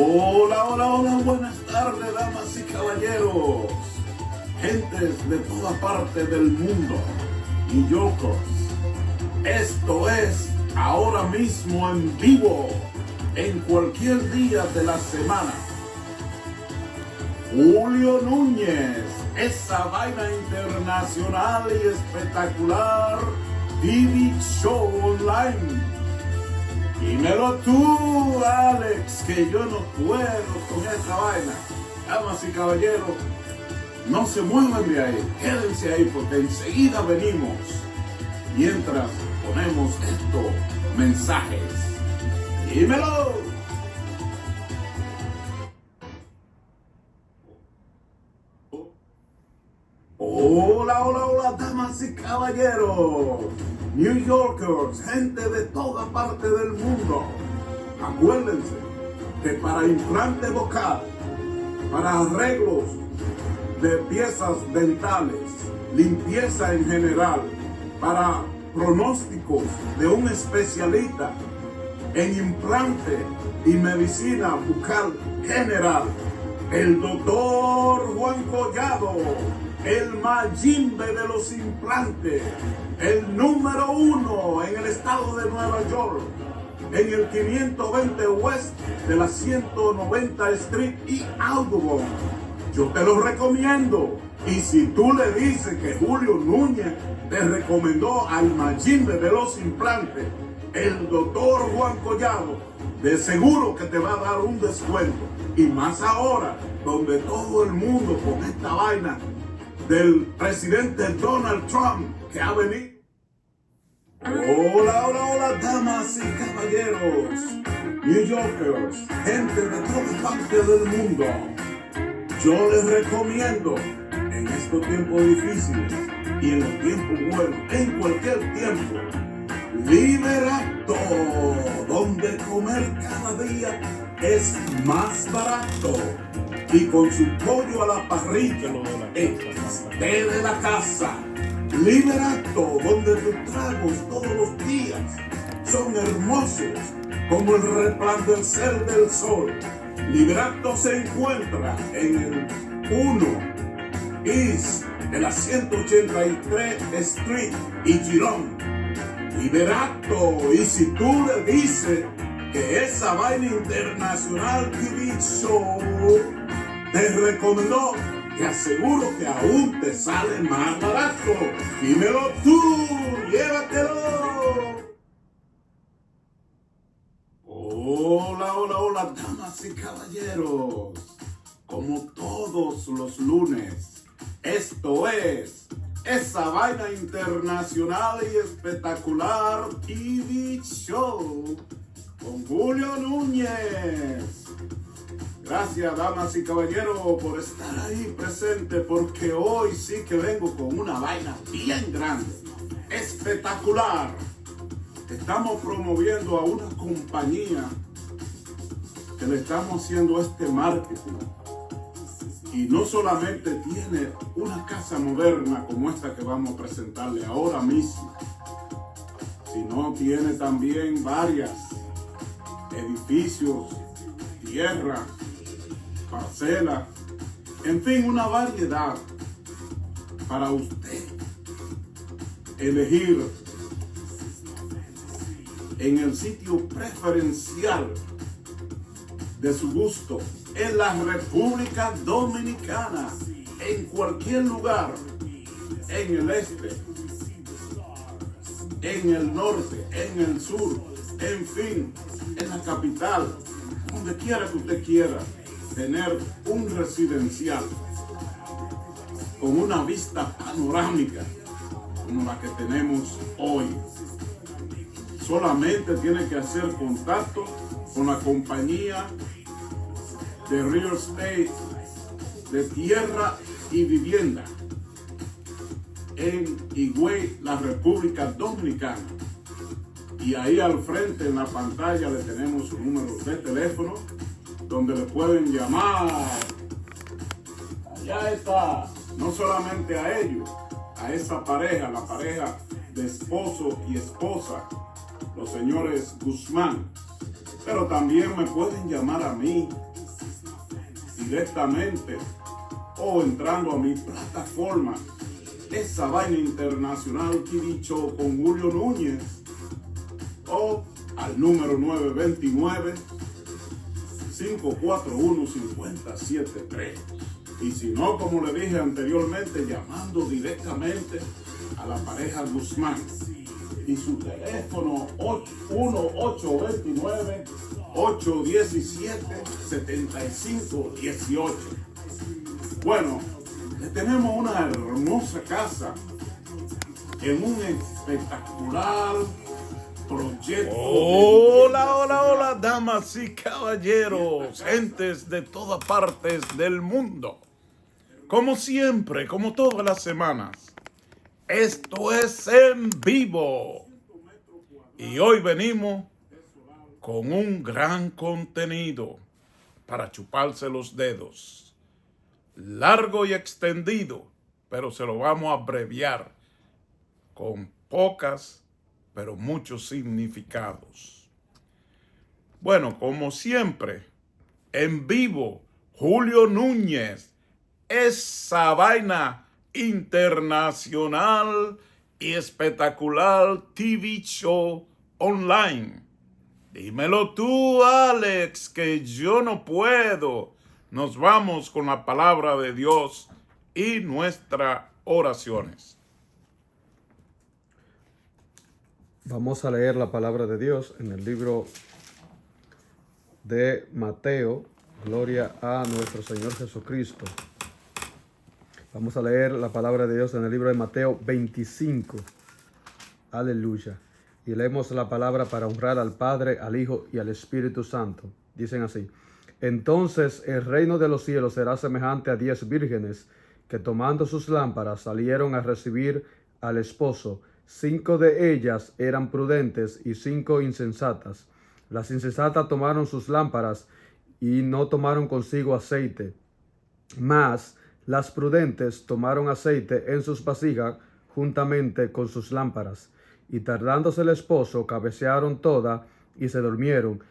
Hola, hola, hola, buenas tardes, damas y caballeros, gentes de toda parte del mundo, New Yorkers. Esto es ahora mismo en vivo, en cualquier día de la semana. Julio Núñez, esa vaina internacional y espectacular TV Show Online. Dímelo tú, Alex, que yo no puedo con esta vaina. Damas y caballeros, no se muevan de ahí, quédense ahí porque enseguida venimos mientras ponemos estos mensajes. Dímelo. Hola, hola, hola, damas y caballeros, New Yorkers, gente de toda parte del mundo. Acuérdense que para implante vocal, para arreglos de piezas dentales, limpieza en general, para pronósticos de un especialista en implante y medicina bucal general, el doctor Juan Collado, el Mayimbe de los implantes, el número 1 en el estado de Nueva York, en el 520 West de la 190 Street y Audubon. Yo te lo recomiendo. Y si tú le dices que Julio Núñez te recomendó al Mayimbe de los implantes, el doctor Juan Collado, de seguro que te va a dar un descuento. Y más ahora, donde todo el mundo con esta vaina del presidente Donald Trump que ha venido. Hola, hola, hola, damas y caballeros, New Yorkers, gente de toda parte del mundo. Yo les recomiendo en estos tiempos difíciles y en los tiempos buenos, en cualquier tiempo, Liberato, donde comer cada día es más barato. Y con su pollo a la parrilla, de la casa. Liberato, donde tus tragos todos los días son hermosos como el resplandecer del sol. Liberato se encuentra en el 1 East de la 183 Street y Girón. Liberato, y si tú le dices que esa vaina internacional TV Show te recomendó, te aseguro que aún te sale más barato. Dímelo tú, llévatelo. Hola, hola, hola, damas y caballeros. Como todos los lunes, esto es esa vaina internacional y espectacular TV Show con Julio Núñez. Gracias, damas y caballeros, por estar ahí presente, porque hoy sí que vengo con una vaina bien grande, espectacular. Estamos promoviendo a una compañía que le estamos haciendo este marketing. Y no solamente tiene una casa moderna como esta que vamos a presentarle ahora mismo, sino tiene también varias edificios, tierra, parcela, en fin, una variedad para usted elegir en el sitio preferencial de su gusto en la República Dominicana, en cualquier lugar, en el este, en el norte, en el sur, en fin, en la capital, donde quiera que usted quiera tener un residencial con una vista panorámica como la que tenemos hoy. Solamente tiene que hacer contacto con la compañía de real estate, de tierra y vivienda en Higüey, la República Dominicana. Y ahí al frente en la pantalla le tenemos su número de teléfono donde le pueden llamar. Allá está, no solamente a ellos, a esa pareja, la pareja de esposo y esposa, los señores Guzmán, pero también me pueden llamar a mí directamente o entrando a mi plataforma Esa Vaina Internacional TV Show con Julio Núñez o al número 929-541-5073. Y si no, como le dije anteriormente, llamando directamente a la pareja Guzmán y su teléfono 1829-817-7518. Bueno, tenemos una hermosa casa en un espectacular proyecto. Hola, damas y caballeros, gentes de todas partes del mundo. Como siempre, como todas las semanas, esto es en vivo. Y hoy venimos con un gran contenido para chuparse los dedos. Largo y extendido, pero se lo vamos a abreviar con pocas, pero muchos significados. Bueno, como siempre, en vivo, Julio Núñez, Esa Vaina Internacional y Espectacular TV Show Online. Dímelo tú, Alex, que yo no puedo. Nos vamos con la palabra de Dios y nuestras oraciones. Vamos a leer la palabra de Dios en el libro de Mateo. Gloria a nuestro Señor Jesucristo. Vamos a leer la palabra de Dios en el libro de Mateo 25. Aleluya. Y leemos la palabra para honrar al Padre, al Hijo y al Espíritu Santo. Dicen así: Entonces el reino de los cielos será semejante a 10 vírgenes que tomando sus lámparas salieron a recibir al esposo. 5 de ellas eran prudentes y 5 insensatas. Las insensatas tomaron sus lámparas y no tomaron consigo aceite. Mas las prudentes tomaron aceite en sus vasijas juntamente con sus lámparas. Y tardándose el esposo, cabecearon todas y se durmieron.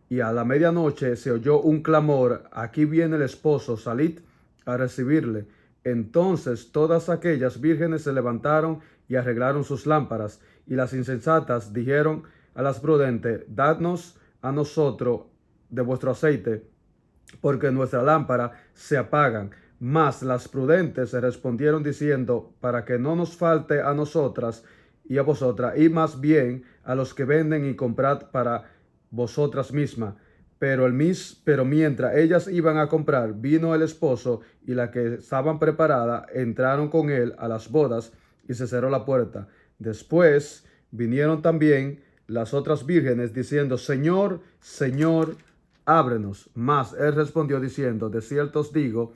Y a la medianoche se oyó un clamor: aquí viene el esposo, salid a recibirle. Entonces todas aquellas vírgenes se levantaron y arreglaron sus lámparas. Y las insensatas dijeron a las prudentes: dadnos a nosotros de vuestro aceite, porque nuestra lámpara se apagan. Mas las prudentes se respondieron diciendo: para que no nos falte a nosotras y a vosotras, y más bien a los que venden, y comprad para vosotras mismas. Pero mientras ellas iban a comprar, vino el esposo, y las que estaban preparadas entraron con él a las bodas, y se cerró la puerta. Después vinieron también las otras vírgenes, diciendo: Señor, Señor, ábrenos. Mas él respondió diciendo: de cierto os digo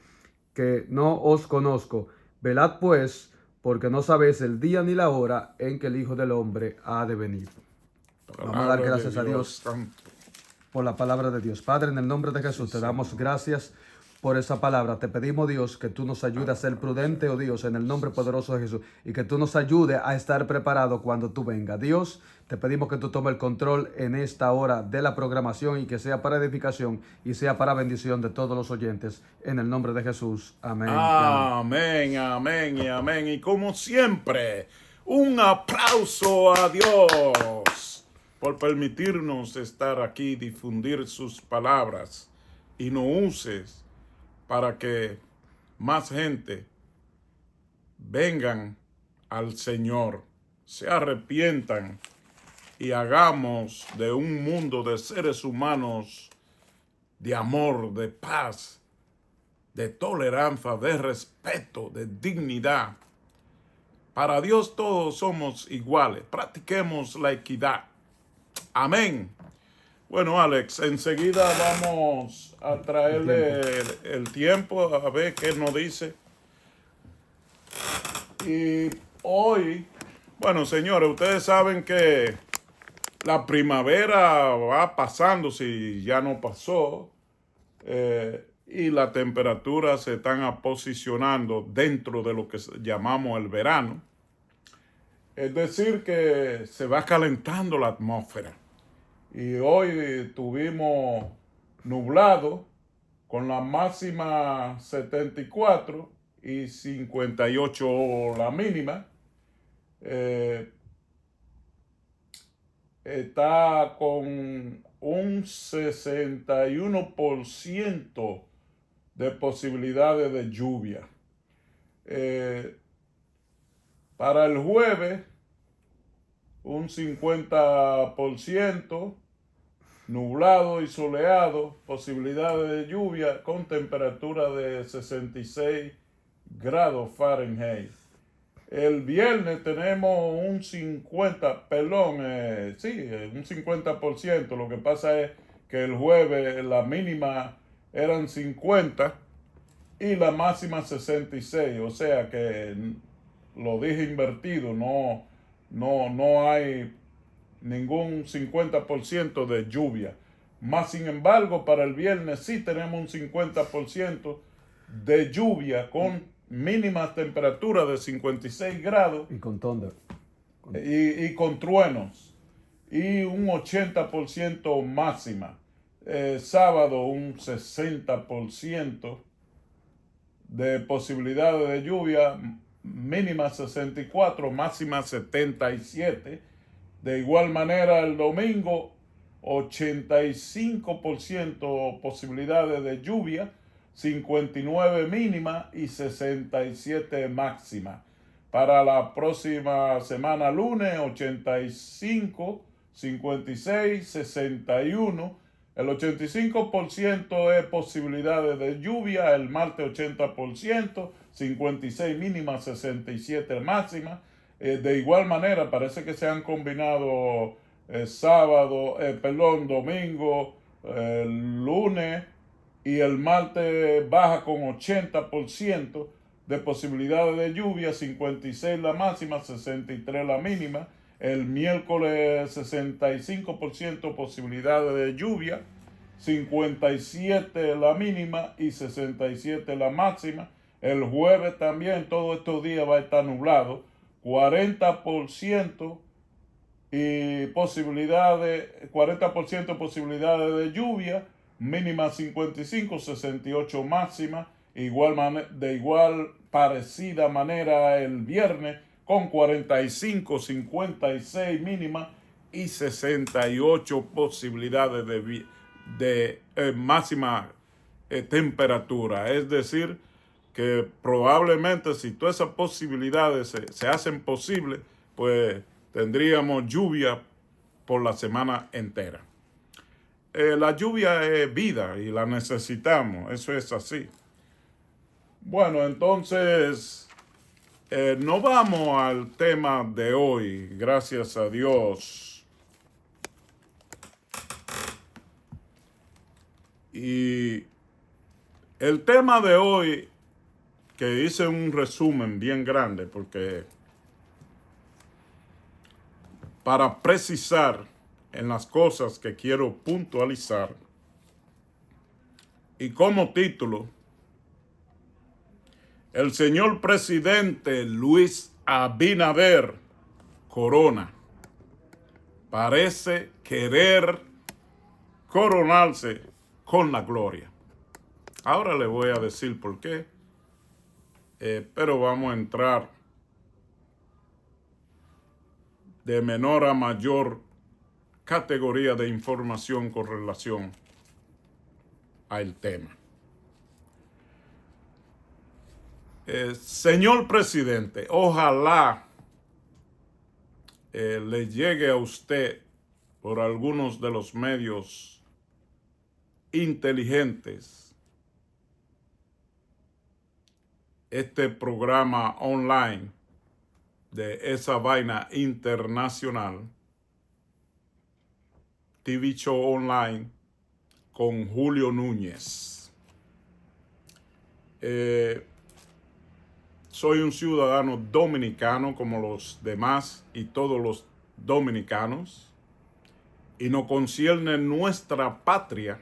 que no os conozco. Velad pues, porque no sabéis el día ni la hora en que el Hijo del Hombre ha de venir. Vamos a dar gracias a Dios por la palabra de Dios. Padre, en el nombre de Jesús, te damos gracias por esa palabra. Te pedimos, Dios, que tú nos ayudes a ser prudente, oh Dios, en el nombre poderoso de Jesús, y que tú nos ayudes a estar preparados cuando tú vengas. Dios, te pedimos que tú tomes el control en esta hora de la programación, y que sea para edificación y sea para bendición de todos los oyentes. En el nombre de Jesús. Amén. Amén, amén y amén. Y como siempre, un aplauso a Dios por permitirnos estar aquí, difundir sus palabras, y nos uses para que más gente vengan al Señor, se arrepientan y hagamos de un mundo de seres humanos de amor, de paz, de tolerancia, de respeto, de dignidad. Para Dios todos somos iguales. Practiquemos la equidad. Amén. Bueno, Alex, enseguida vamos a traerle el tiempo a ver qué nos dice. Y hoy, bueno, señores, ustedes saben que la primavera va pasando, si ya no pasó, y las temperaturas se están posicionando dentro de lo que llamamos el verano. Es decir, que se va calentando la atmósfera. Y hoy tuvimos nublado con la máxima 74 y 58 la mínima. Está con un 61% de posibilidades de lluvia. Para el jueves, un 50%, nublado y soleado, posibilidades de lluvia con temperatura de 66 grados Fahrenheit. El viernes tenemos un 50%. Lo que pasa es que el jueves la mínima eran 50 y la máxima 66. O sea que lo dije invertido, no hay ningún 50% de lluvia. Más sin embargo, para el viernes sí tenemos un 50% de lluvia con mínimas temperaturas de 56 grados Y con thunder. y con truenos y un 80% máxima. Sábado un 60% de posibilidades de lluvia, mínima 64, máxima 77. De igual manera el domingo 85% posibilidades de lluvia, 59 mínima y 67 máxima. Para la próxima semana lunes 85, 56, 61. El 85% es posibilidades de lluvia, el martes 80%, 56 mínima, 67 máxima. De igual manera, parece que se han combinado domingo, lunes y el martes baja con 80% de posibilidades de lluvia, 56 la máxima, 63 la mínima. El miércoles 65% posibilidades de lluvia, 57 la mínima y 67 la máxima. El jueves también, todos estos días va a estar nublado, 40% y 40% posibilidades de lluvia, mínima 55, 68 máxima. De igual parecida manera el viernes con 45, 56 mínima y 68 posibilidades de máxima temperatura. Es decir, que probablemente si todas esas posibilidades se hacen posibles, pues tendríamos lluvia por la semana entera. La lluvia es vida y la necesitamos, eso es así. Bueno, entonces nos vamos al tema de hoy, gracias a Dios. Y el tema de hoy, que hice un resumen bien grande, porque para precisar en las cosas que quiero puntualizar, y como título, el señor presidente Luis Abinader Corona parece querer coronarse con la gloria. Ahora le voy a decir por qué, pero vamos a entrar de menor a mayor categoría de información con relación al tema. Señor presidente, ojalá le llegue a usted por algunos de los medios inteligentes este programa online de Esa Vaina Internacional, TV Show Online con Julio Núñez. Soy un ciudadano dominicano como los demás y todos los dominicanos, y nos concierne nuestra patria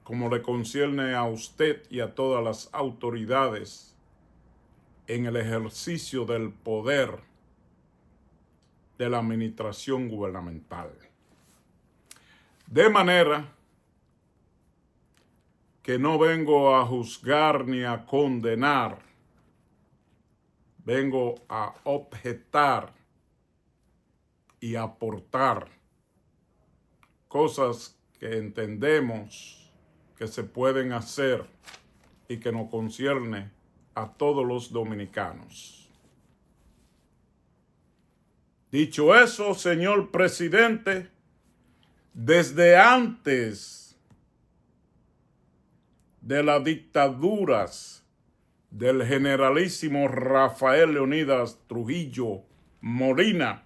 como le concierne a usted y a todas las autoridades en el ejercicio del poder de la administración gubernamental. De manera que no vengo a juzgar ni a condenar, vengo a objetar y aportar cosas que entendemos que se pueden hacer y que nos concierne a todos los dominicanos. Dicho eso, señor presidente, desde antes de las dictaduras del generalísimo Rafael Leónidas Trujillo Molina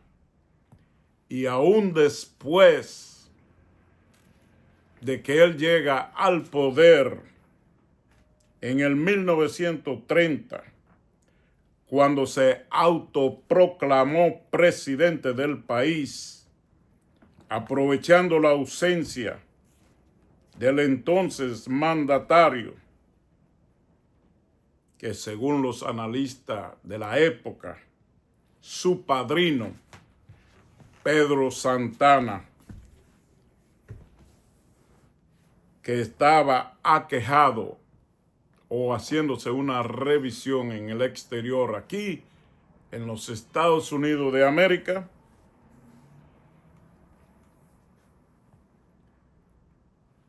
y aún después de que él llega al poder en el 1930, cuando se autoproclamó presidente del país, aprovechando la ausencia del entonces mandatario, que según los analistas de la época, su padrino, Pedro Santana, que estaba aquejado o haciéndose una revisión en el exterior aquí, en los Estados Unidos de América,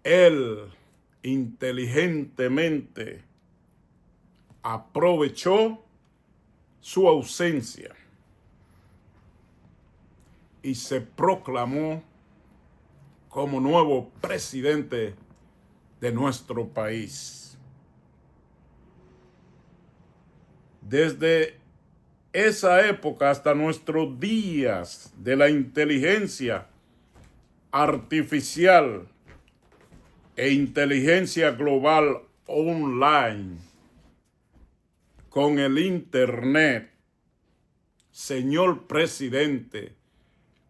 él inteligentemente aprovechó su ausencia y se proclamó como nuevo presidente de nuestro país. Desde esa época hasta nuestros días de la inteligencia artificial e inteligencia global online, con el Internet, señor presidente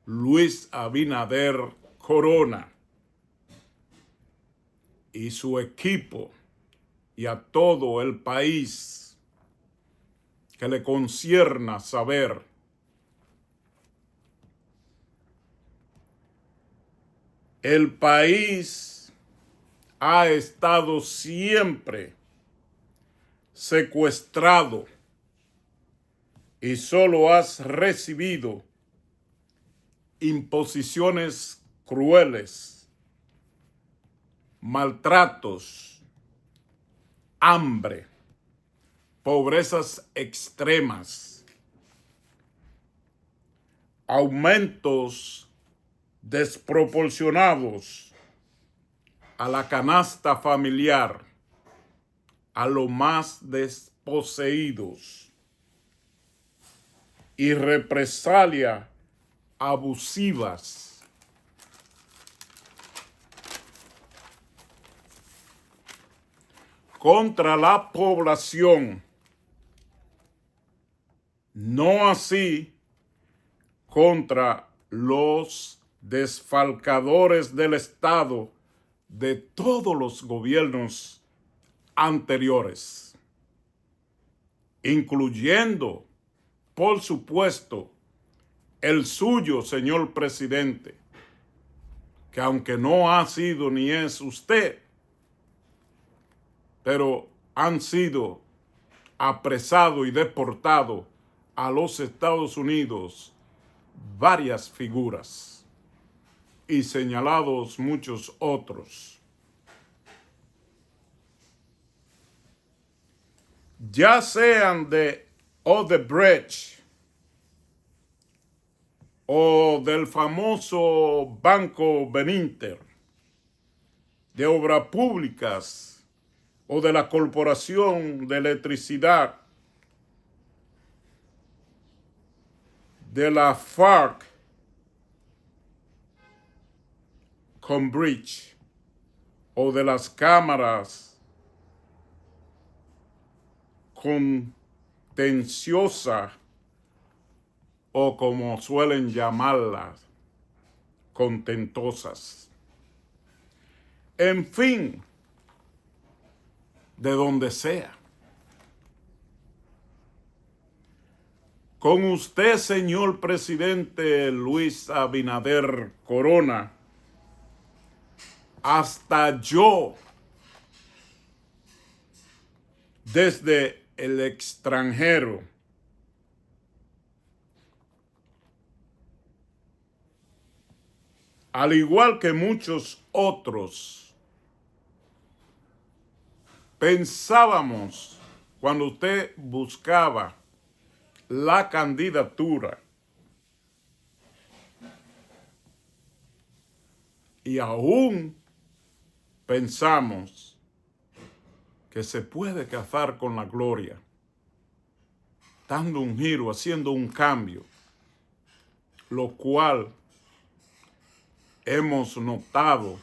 Luis Abinader Corona y su equipo y a todo el país que le concierna saber, el país ha estado siempre secuestrado y solo has recibido imposiciones crueles, maltratos, hambre, pobrezas extremas, aumentos desproporcionados a la canasta familiar, a los más desposeídos, y represalias abusivas contra la población, no así contra los desfalcadores del Estado de todos los gobiernos anteriores, incluyendo, por supuesto, el suyo, señor presidente, que aunque no ha sido ni es usted, pero han sido apresados y deportados a los Estados Unidos varias figuras y señalados muchos otros. Ya sean de Odebrecht o del famoso Banco Beninter, de Obras Públicas o de la Corporación de Electricidad, de la FARC, Cambridge, o de las cámaras contenciosas, o como suelen llamarlas, contentosas. En fin, de donde sea. Con usted, señor presidente Luis Abinader Corona, hasta yo desde el extranjero. Al igual que muchos otros, pensábamos cuando usted buscaba la candidatura y aún pensamos que se puede casar con la gloria, dando un giro, haciendo un cambio, lo cual hemos notado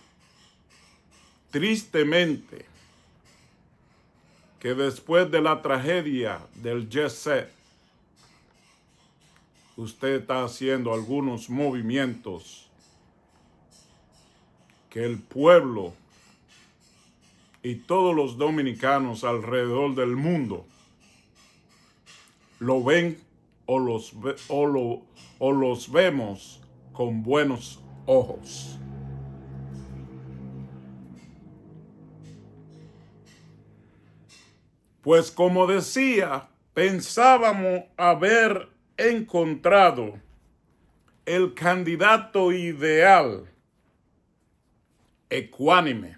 tristemente que después de la tragedia del Jet Set, usted está haciendo algunos movimientos que el pueblo y todos los dominicanos alrededor del mundo lo ven o los vemos con buenos ojos. Pues como decía, pensábamos haber encontrado el candidato ideal, ecuánime,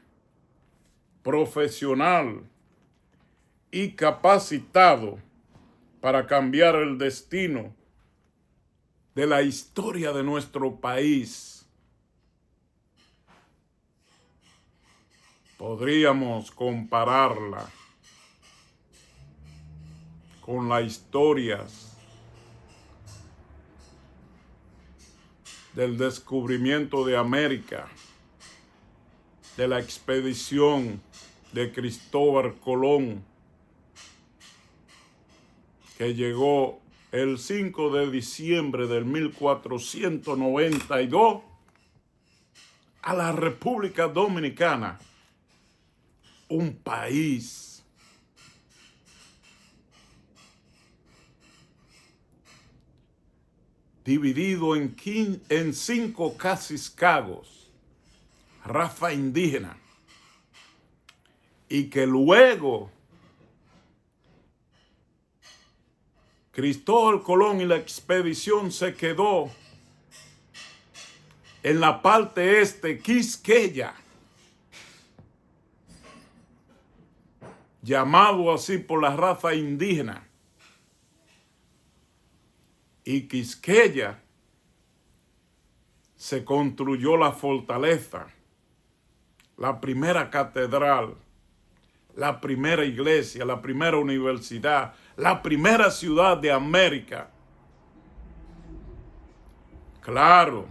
profesional y capacitado para cambiar el destino de la historia de nuestro país. Podríamos compararla con las historias del descubrimiento de América, de la expedición de Cristóbal Colón, que llegó el 5 de diciembre del 1492 a la República Dominicana, un país dividido en 5 cacicazgos, raza indígena, y que luego Cristóbal Colón y la expedición se quedó en la parte este, Quisqueya, llamado así por la raza indígena. Y Quisqueya se construyó la fortaleza, la primera catedral, la primera iglesia, la primera universidad, la primera ciudad de América. Claro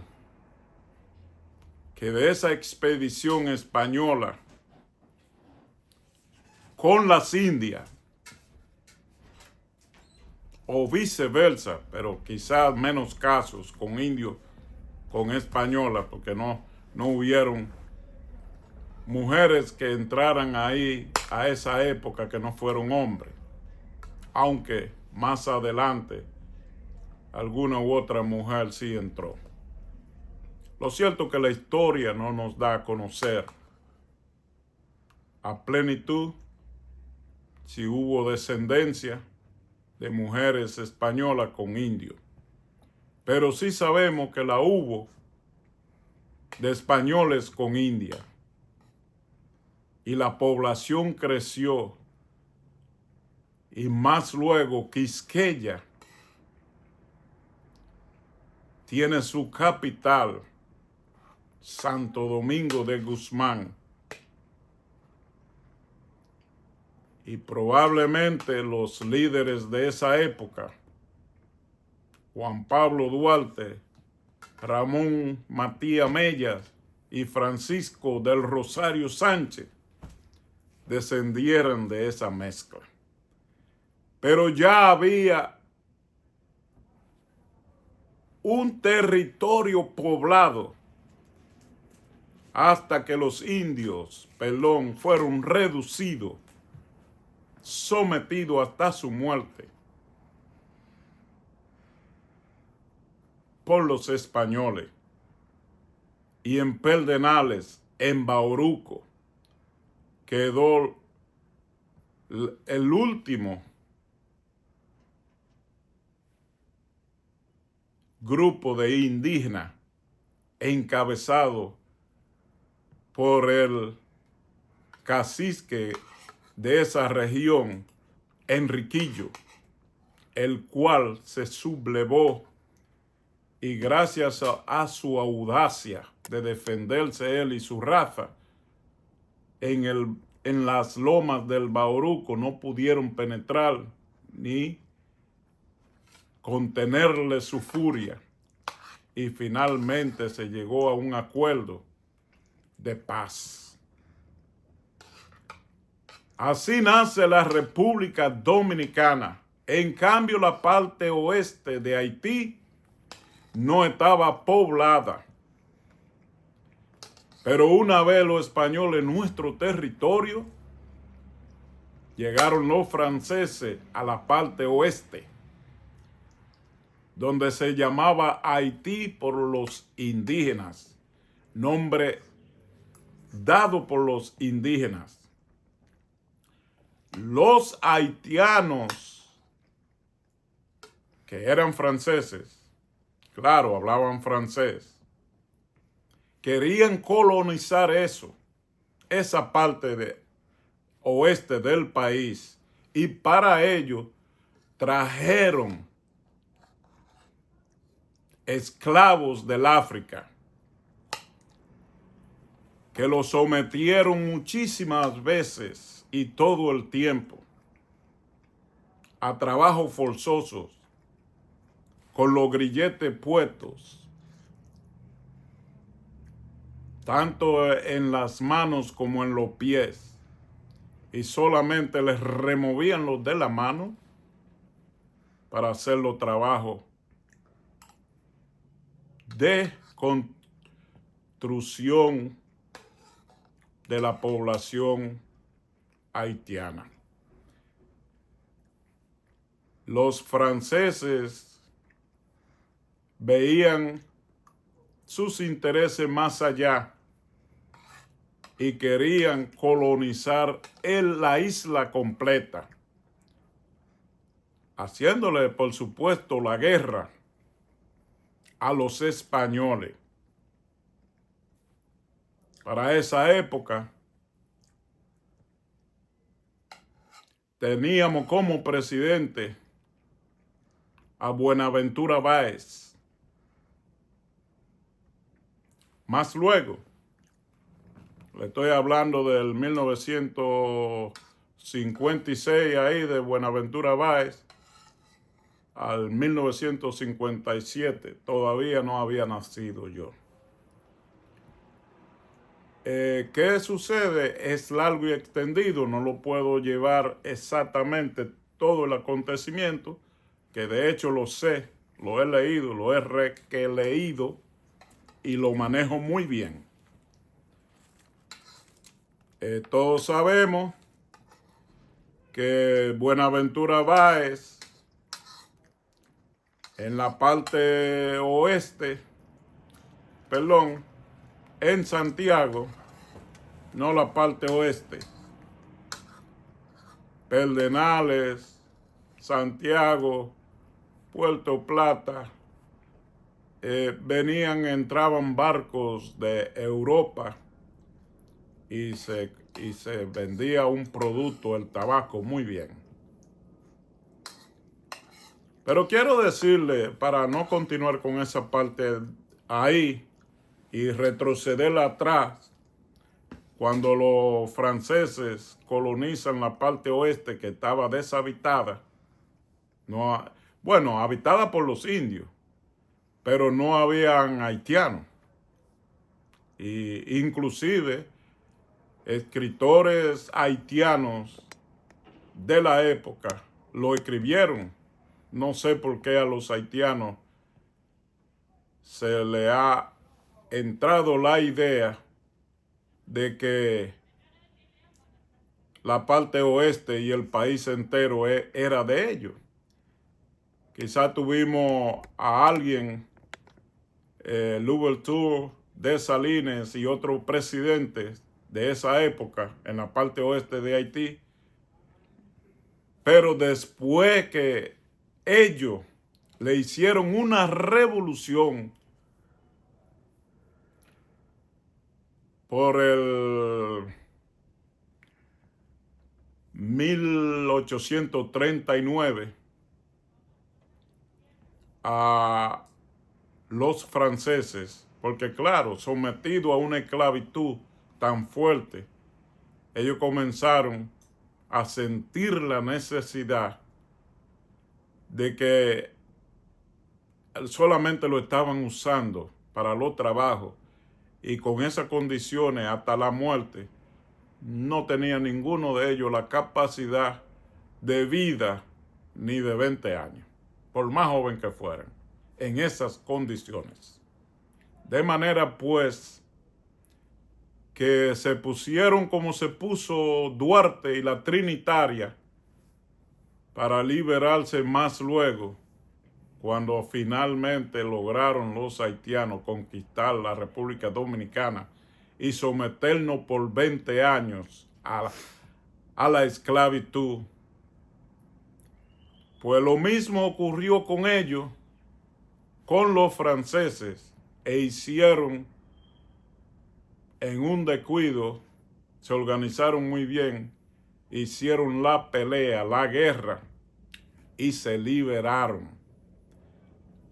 que de esa expedición española con las Indias, o viceversa, pero quizás menos casos con indios, con españolas, porque no hubieron mujeres que entraran ahí a esa época que no fueron hombres, aunque más adelante alguna u otra mujer sí entró. Lo cierto es que la historia no nos da a conocer a plenitud si hubo descendencia de mujeres españolas con indios, pero sí sabemos que la hubo de españoles con India, y la población creció, y más luego Quisqueya tiene su capital, Santo Domingo de Guzmán, y probablemente los líderes de esa época, Juan Pablo Duarte, Ramón Matías Mellas y Francisco del Rosario Sánchez, descendieran de esa mezcla. Pero ya había un territorio poblado hasta que los indios, fueron reducidos, sometidos hasta su muerte por los españoles. Y en Pedernales, en Bauruco, quedó el último grupo de indígenas encabezado por el cacique de esa región, Enriquillo, el cual se sublevó y gracias a su audacia de defenderse él y su raza, en las lomas del Bauruco no pudieron penetrar ni contenerle su furia y finalmente se llegó a un acuerdo de paz. Así nace la República Dominicana. En cambio, la parte oeste de Haití no estaba poblada. Pero una vez los españoles en nuestro territorio, llegaron los franceses a la parte oeste, donde se llamaba Haití por los indígenas, nombre dado por los indígenas. Los haitianos, que eran franceses, claro, hablaban francés, querían colonizar esa parte de oeste del país, y para ello trajeron esclavos del África que los sometieron muchísimas veces y todo el tiempo a trabajos forzosos con los grilletes puestos, tanto en las manos como en los pies, y solamente les removían los de la mano para hacer los trabajos de construcción de la población haitiana. Los franceses veían sus intereses más allá y querían colonizar la isla completa, haciéndole, por supuesto, la guerra a los españoles. Para esa época, teníamos como presidente a Buenaventura Báez. Más luego, le estoy hablando del 1956 ahí de Buenaventura Báez al 1957. Todavía no había nacido yo. ¿Qué sucede? Es largo y extendido. No lo puedo llevar exactamente todo el acontecimiento, que de hecho lo sé, lo he leído, lo he releído y lo manejo muy bien. Todos sabemos que Buenaventura Báez, en la parte oeste, en Santiago, no la parte oeste, Pedernales, Santiago, Puerto Plata, entraban barcos de Europa y se vendía un producto, el tabaco, muy bien. Pero quiero decirle, para no continuar con esa parte ahí y retroceder atrás, cuando los franceses colonizan la parte oeste que estaba deshabitada, habitada por los indios, pero no habían haitianos. Y inclusive escritores haitianos de la época lo escribieron. No sé por qué a los haitianos se le ha entrado la idea de que la parte oeste y el país entero era de ellos. Quizá tuvimos a alguien, Louverture, Dessalines y otros presidentes de esa época en la parte oeste de Haití, Pero después que ellos le hicieron una revolución por el 1839 a los franceses, porque claro, sometidos a una esclavitud tan fuerte, ellos comenzaron a sentir la necesidad de que solamente lo estaban usando para los trabajos y con esas condiciones hasta la muerte. No tenía ninguno de ellos la capacidad de vida ni de 20 años, por más joven que fueran, en esas condiciones. De manera pues que se pusieron como se puso Duarte y la Trinitaria para liberarse más luego, cuando finalmente lograron los haitianos conquistar la República Dominicana y someternos por 20 años a la esclavitud. Pues lo mismo ocurrió con ellos, con los franceses, e hicieron en un descuido, se organizaron muy bien, hicieron la pelea, la guerra, y se liberaron.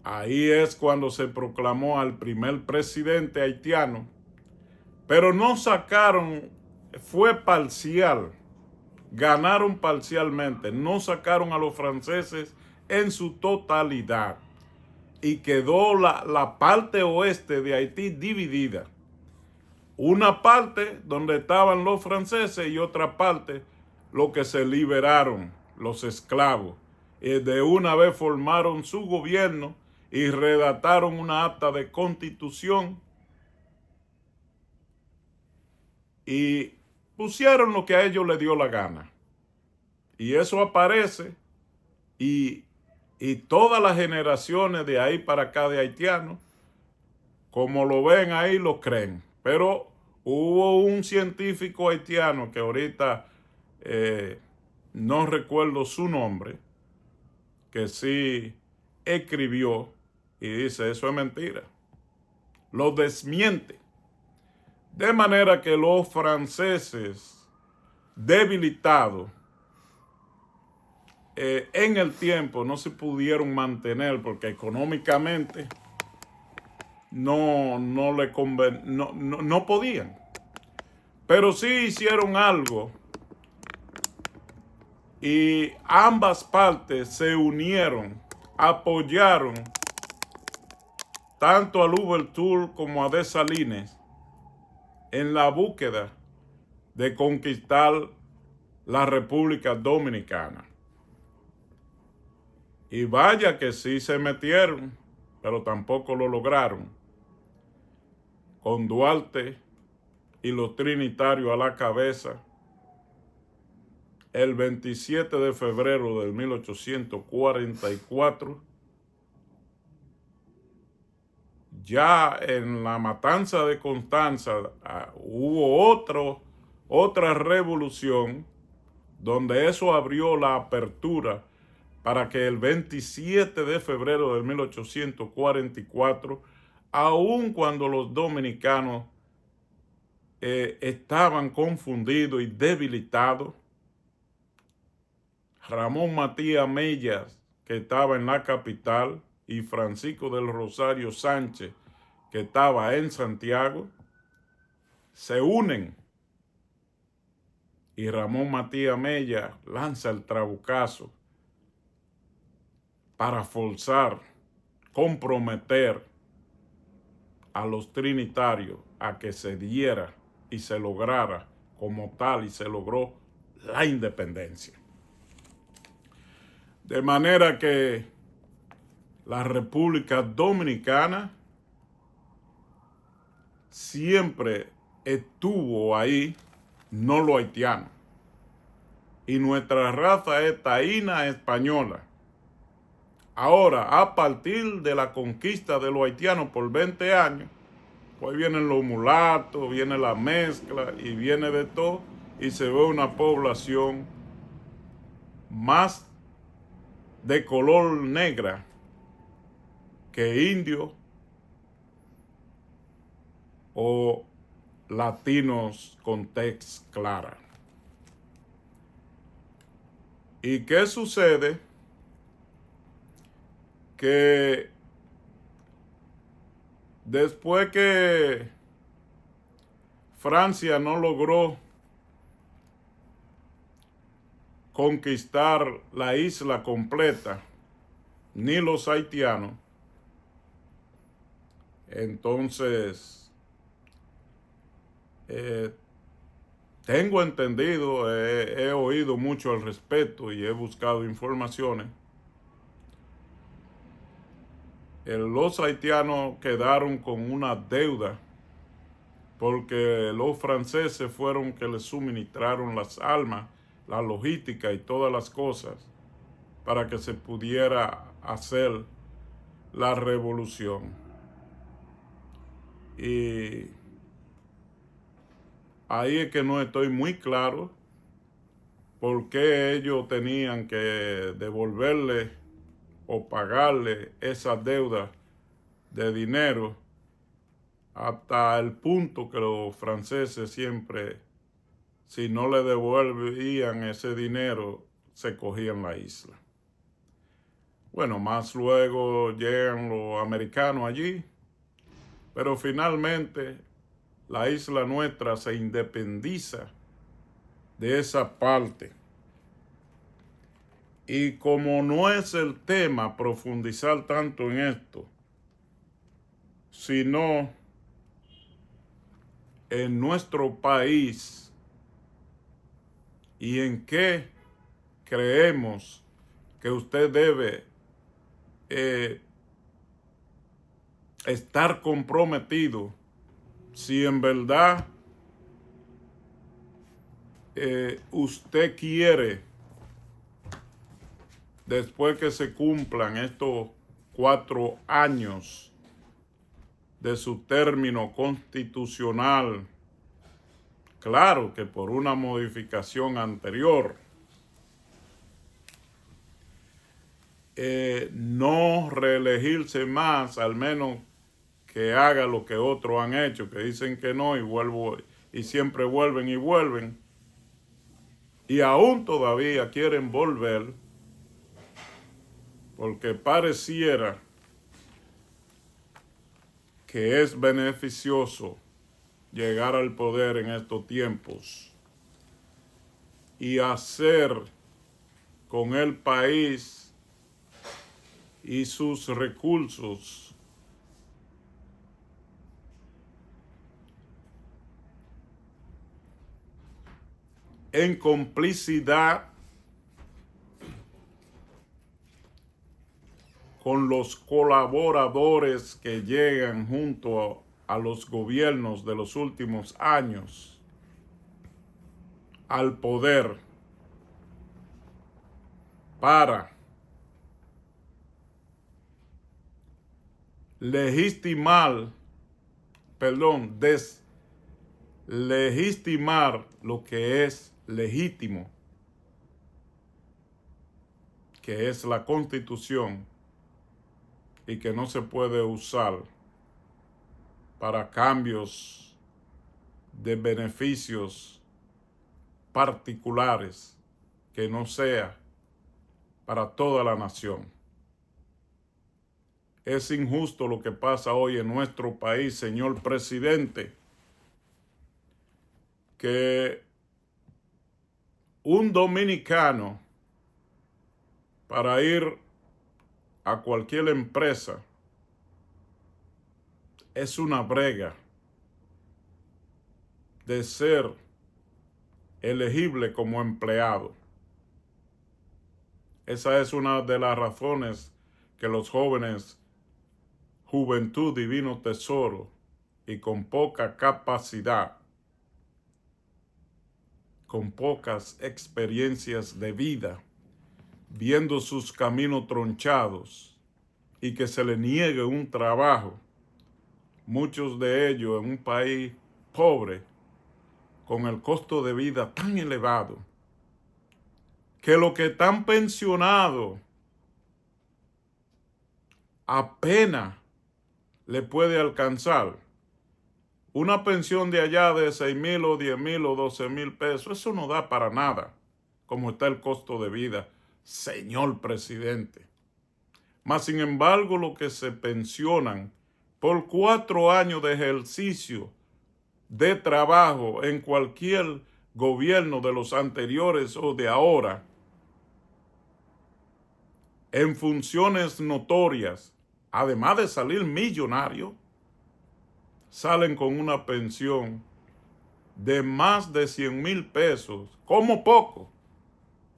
Ahí es cuando se proclamó al primer presidente haitiano, pero no sacaron, fue parcial, ganaron parcialmente, no sacaron a los franceses en su totalidad y quedó la parte oeste de Haití dividida. Una parte donde estaban los franceses y otra parte los que se liberaron, los esclavos. Y de una vez formaron su gobierno y redactaron una acta de constitución y pusieron lo que a ellos les dio la gana. Y eso aparece y todas las generaciones de ahí para acá de haitianos, como lo ven ahí, lo creen. Pero hubo un científico haitiano que ahorita no recuerdo su nombre, que sí escribió y dice, eso es mentira. Lo desmiente. De manera que los franceses debilitados en el tiempo no se pudieron mantener porque económicamente no podían. Pero sí hicieron algo y ambas partes se unieron, apoyaron tanto a Louverture como a Dessalines en la búsqueda de conquistar la República Dominicana. Y vaya que sí se metieron, pero tampoco lo lograron. Con Duarte y los trinitarios a la cabeza, el 27 de febrero de 1844, ya en la matanza de Constanza hubo otra revolución donde eso abrió la apertura para que el 27 de febrero de 1844, aun cuando los dominicanos estaban confundidos y debilitados, Ramón Matías Mellas, que estaba en la capital, y Francisco del Rosario Sánchez, que estaba en Santiago, se unen. Y Ramón Matías Mellas lanza el trabucazo para forzar, comprometer a los trinitarios a que se diera y se lograra como tal, y se logró la independencia. De manera que la República Dominicana siempre estuvo ahí, no lo haitiano. Y nuestra raza es taína española. Ahora, a partir de la conquista de los haitianos por 20 años, pues vienen los mulatos, viene la mezcla y viene de todo, y se ve una población más de color negra que indio o latinos con tez clara. ¿Y qué sucede? Que después que Francia no logró conquistar la isla completa, ni los haitianos, entonces tengo entendido, he oído mucho al respecto y he buscado informaciones. Los haitianos quedaron con una deuda porque los franceses fueron que les suministraron las armas, la logística y todas las cosas para que se pudiera hacer la revolución. Y ahí es que no estoy muy claro por qué ellos tenían que devolverle o pagarle esa deuda de dinero, hasta el punto que los franceses siempre, si no le devolvían ese dinero, se cogían la isla. Bueno, más luego llegan los americanos allí, pero finalmente la isla nuestra se independiza de esa parte. Y como no es el tema profundizar tanto en esto, sino en nuestro país y en qué creemos que usted debe estar comprometido si en verdad usted quiere, después que se cumplan estos 4 años de su término constitucional, claro que por una modificación anterior, no reelegirse más, al menos que haga lo que otros han hecho, que dicen que no y siempre vuelven y vuelven, y aún todavía quieren volver, porque pareciera que es beneficioso llegar al poder en estos tiempos y hacer con el país y sus recursos en complicidad con los colaboradores que llegan junto a los gobiernos de los últimos años al poder para deslegitimar lo que es legítimo, que es la Constitución, y que no se puede usar para cambios de beneficios particulares, que no sea para toda la nación. Es injusto lo que pasa hoy en nuestro país, señor presidente, que un dominicano, para ir a cualquier empresa, es una brega de ser elegible como empleado. Esa es una de las razones que los jóvenes, juventud divino tesoro, y con poca capacidad, con pocas experiencias de vida, viendo sus caminos tronchados y que se les niegue un trabajo, muchos de ellos en un país pobre, con el costo de vida tan elevado, que los que están pensionados apenas le puede alcanzar una pensión de allá de 6,000 o 10,000 o 12,000 pesos. Eso no da para nada, como está el costo de vida, señor presidente. Mas, sin embargo, los que se pensionan por 4 años de ejercicio de trabajo en cualquier gobierno de los anteriores o de ahora, en funciones notorias, además de salir millonarios, salen con una pensión de más de 100,000 pesos, como poco.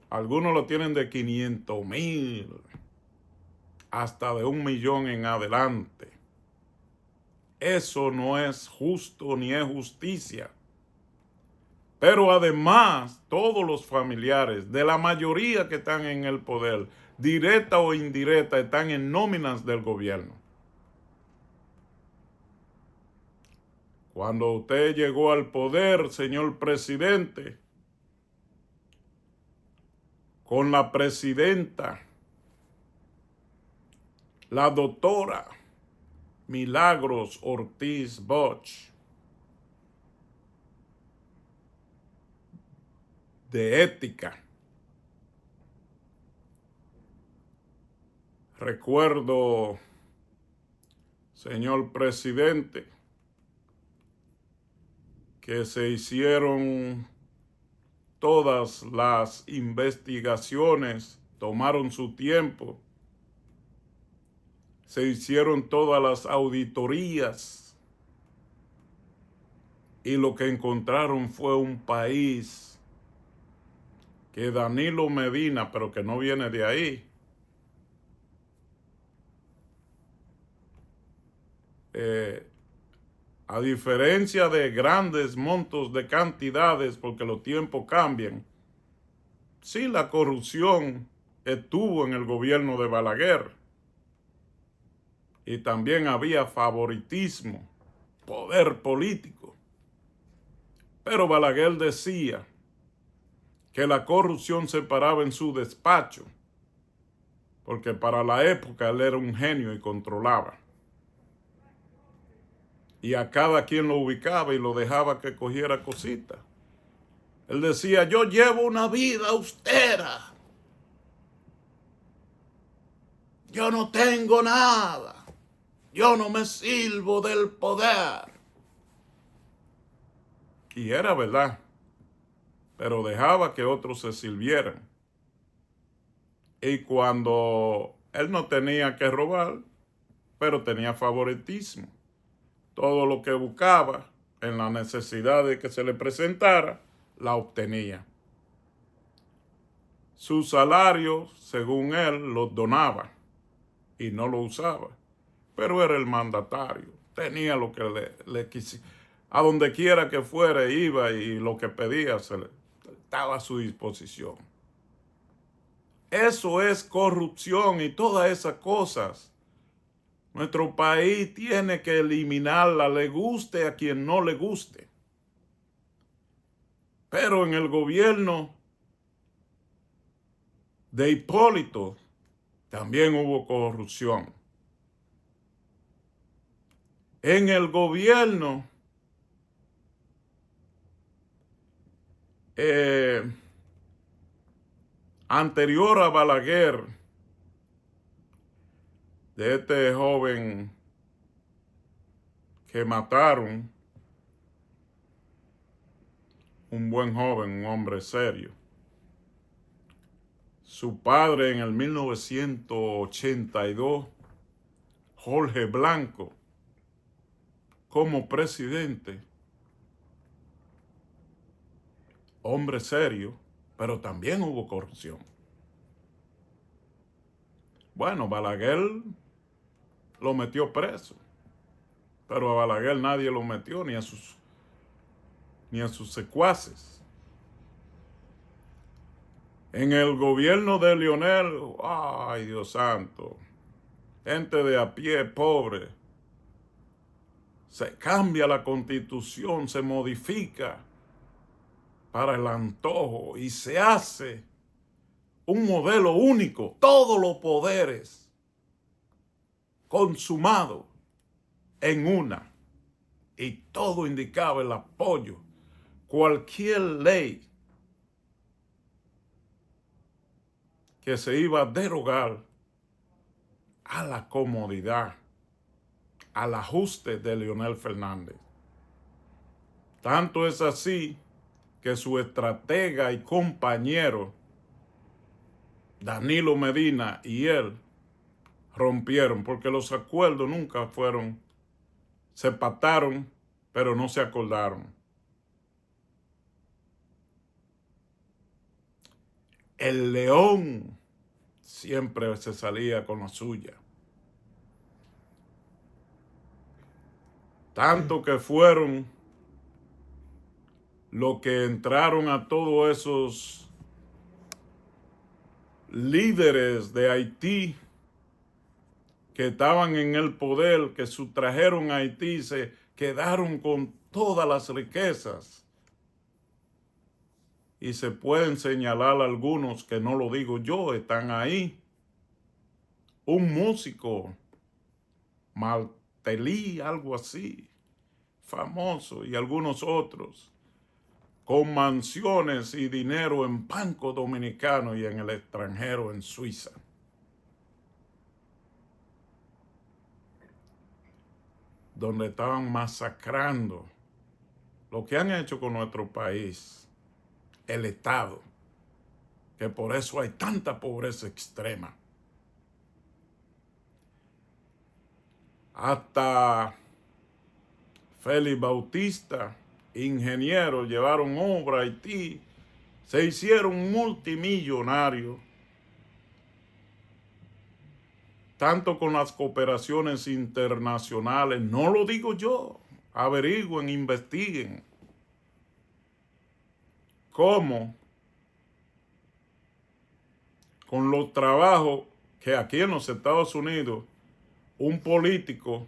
Algunos lo tienen de 500,000 hasta de 1,000,000 en adelante. Eso no es justo ni es justicia. Pero además, todos los familiares de la mayoría que están en el poder, directa o indirecta, están en nóminas del gobierno. Cuando usted llegó al poder, señor presidente, con la presidenta, la doctora Milagros Ortiz Bosch, de ética. Recuerdo, señor presidente, que se hicieron todas las investigaciones, tomaron su tiempo, se hicieron todas las auditorías y lo que encontraron fue un país que Danilo Medina, pero que no viene de ahí, a diferencia de grandes montos de cantidades, porque los tiempos cambian, sí, la corrupción estuvo en el gobierno de Balaguer y también había favoritismo, poder político. Pero Balaguer decía que la corrupción se paraba en su despacho, porque para la época él era un genio y controlaba. Y a cada quien lo ubicaba y lo dejaba que cogiera cositas. Él decía, yo llevo una vida austera. Yo no tengo nada. Yo no me sirvo del poder. Y era verdad, pero dejaba que otros se sirvieran. Y cuando él no tenía que robar, pero tenía favoritismo. Todo lo que buscaba en la necesidad de que se le presentara, la obtenía. Su salario, según él, los donaba y no lo usaba. Pero era el mandatario. Tenía lo que le quisiera. A donde quiera que fuera iba y lo que pedía estaba a su disposición. Eso es corrupción y todas esas cosas. Nuestro país tiene que eliminarla, le guste a quien no le guste. Pero en el gobierno de Hipólito también hubo corrupción. En el gobierno anterior a Balaguer, de este joven que mataron, un buen joven, un hombre serio. Su padre en el 1982, Jorge Blanco, como presidente, hombre serio, pero también hubo corrupción. Bueno, Balaguer lo metió preso, pero a Balaguer nadie lo metió, ni a sus secuaces. En el gobierno de Leonel, ay Dios santo, gente de a pie, pobre, se cambia la constitución, se modifica para el antojo y se hace un modelo único, todos los poderes consumados en una, y todo indicaba el apoyo. Cualquier ley que se iba a derogar a la comodidad, al ajuste de Leonel Fernández. Tanto es así que su estratega y compañero Danilo Medina y él rompieron, porque los acuerdos nunca fueron, se pactaron, pero no se acordaron. El león siempre se salía con la suya. Tanto que fueron los que entraron a todos esos líderes de Haití que estaban en el poder, que sustrajeron a Haití y se quedaron con todas las riquezas. Y se pueden señalar algunos, que no lo digo yo, están ahí. Un músico, Martelly, algo así, famoso, y algunos otros, con mansiones y dinero en Banco Dominicano y en el extranjero, en Suiza. Donde estaban masacrando lo que han hecho con nuestro país, el Estado, que por eso hay tanta pobreza extrema. Hasta Félix Bautista, ingenieros, llevaron obra a Haití, se hicieron multimillonarios, tanto con las cooperaciones internacionales, no lo digo yo, averigüen, investiguen, cómo con los trabajos que aquí en los Estados Unidos un político,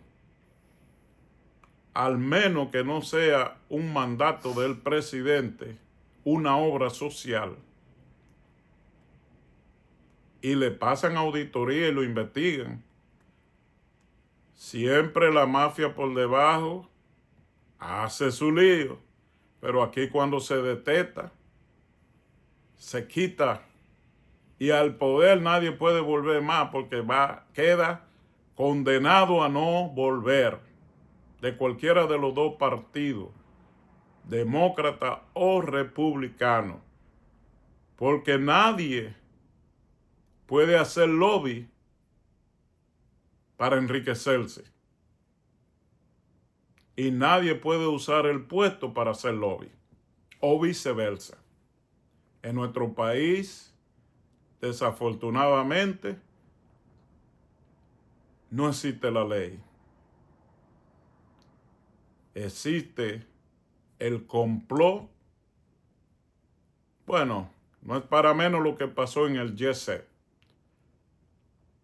al menos que no sea un mandato del presidente, una obra social, y le pasan auditoría y lo investigan, siempre la mafia por debajo hace su lío, pero aquí cuando se detecta, se quita, y al poder nadie puede volver más porque queda condenado a no volver, de cualquiera de los dos partidos, demócrata o republicano, porque nadie puede hacer lobby para enriquecerse, y nadie puede usar el puesto para hacer lobby, o viceversa. En nuestro país, desafortunadamente, no existe la ley. Existe el complot. Bueno, no es para menos lo que pasó en el Jet Set.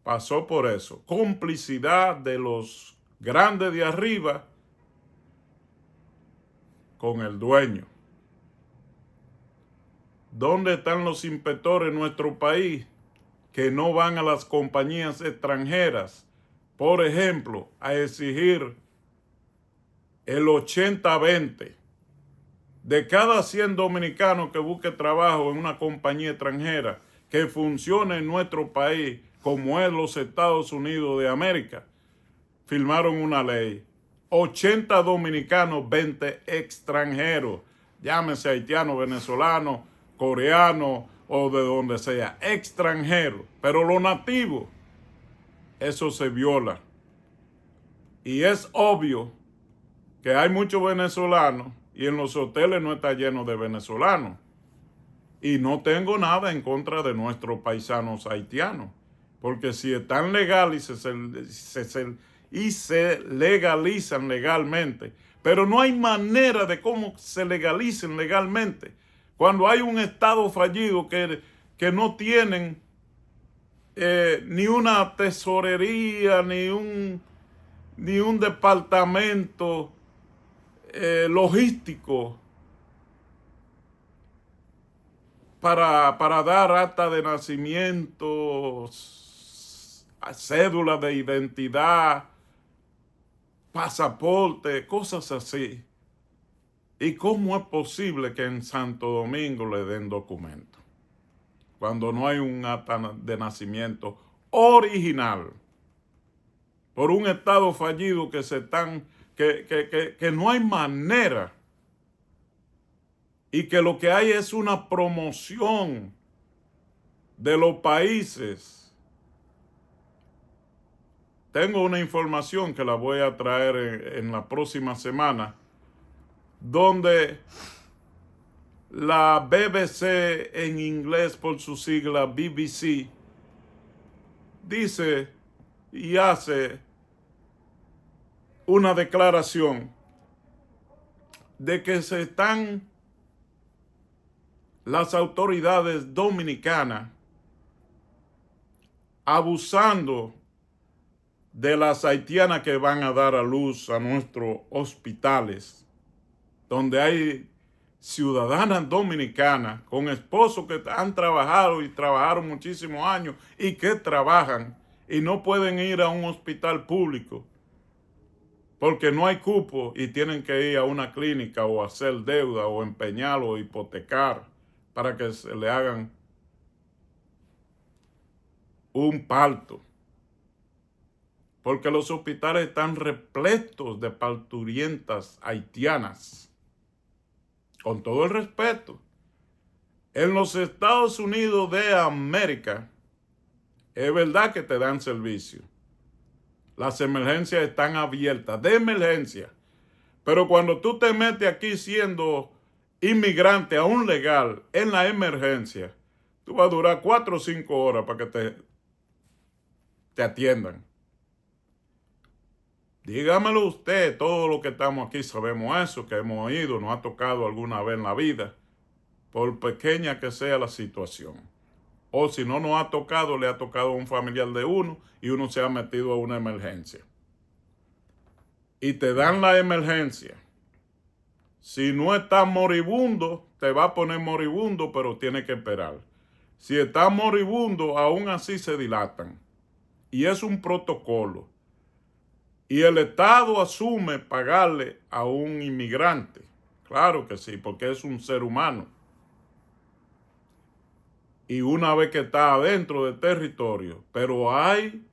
Pasó por eso. Complicidad de los grandes de arriba con el dueño. ¿Dónde están los inspectores en nuestro país que no van a las compañías extranjeras, por ejemplo, a exigir el 80-20? De cada 100 dominicanos que busque trabajo en una compañía extranjera que funcione en nuestro país, como es los Estados Unidos de América, firmaron una ley. 80 dominicanos, 20 extranjeros, llámese haitiano, venezolano, coreano o de donde sea, extranjero. Pero lo nativo, eso se viola. Y es obvio que hay muchos venezolanos y en los hoteles no está lleno de venezolanos. Y no tengo nada en contra de nuestros paisanos haitianos, porque si están legales y se legalizan legalmente, pero no hay manera de cómo se legalicen legalmente. Cuando hay un Estado fallido que no tienen ni una tesorería, ni un departamento logístico para dar acta de nacimiento, cédula de identidad, pasaporte, cosas así. ¿Y cómo es posible que en Santo Domingo le den documentos cuando no hay un acta de nacimiento original por un estado fallido que no hay manera y que lo que hay es una promoción de los países? Tengo una información que la voy a traer en la próxima semana, donde la BBC en inglés, por su sigla BBC, dice y hace una declaración de que las autoridades dominicanas abusando de las haitianas que van a dar a luz a nuestros hospitales, donde hay ciudadanas dominicanas con esposos que han trabajado y trabajaron muchísimos años y que trabajan y no pueden ir a un hospital público porque no hay cupo y tienen que ir a una clínica o hacer deuda o empeñar o hipotecar para que se le hagan un parto. Porque los hospitales están repletos de parturientas haitianas. Con todo el respeto, en los Estados Unidos de América, es verdad que te dan servicio. Las emergencias están abiertas, de emergencia. Pero cuando tú te metes aquí siendo inmigrante aún legal en la emergencia, tú vas a durar 4 o 5 horas para que te atiendan. Dígamelo usted, todos los que estamos aquí sabemos eso, que hemos ido, nos ha tocado alguna vez en la vida, por pequeña que sea la situación. O si no nos ha tocado, le ha tocado a un familiar de uno y uno se ha metido a una emergencia. Y te dan la emergencia. Si no estás moribundo, te va a poner moribundo, pero tiene que esperar. Si estás moribundo, aún así se dilatan. Y es un protocolo. Y el Estado asume pagarle a un inmigrante. Claro que sí, porque es un ser humano. Y una vez que está adentro del territorio, pero hay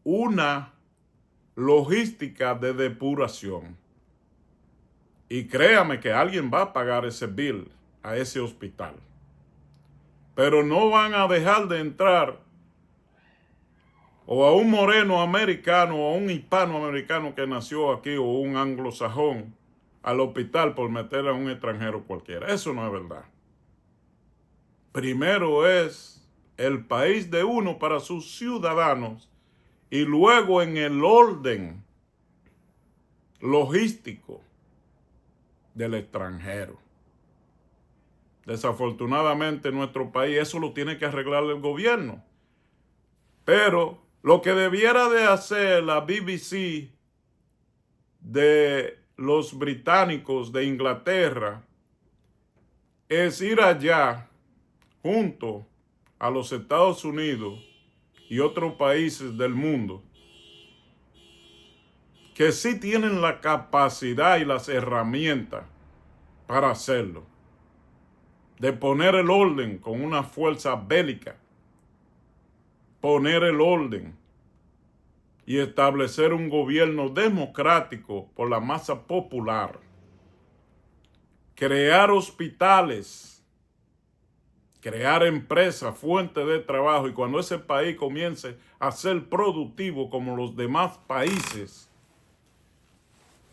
una logística de depuración. Y créame que alguien va a pagar ese bill a ese hospital. Pero no van a dejar de entrar o a un moreno americano o a un hispanoamericano que nació aquí o un anglosajón al hospital por meter a un extranjero cualquiera. Eso no es verdad. Primero es el país de uno para sus ciudadanos y luego en el orden logístico del extranjero. Desafortunadamente en nuestro país eso lo tiene que arreglar el gobierno. Pero lo que debiera de hacer la BBC de los británicos de Inglaterra es ir allá junto a los Estados Unidos y otros países del mundo que sí tienen la capacidad y las herramientas para hacerlo, de poner el orden con una fuerza bélica, poner el orden y establecer un gobierno democrático por la masa popular, crear hospitales, crear empresas, fuentes de trabajo, y cuando ese país comience a ser productivo como los demás países,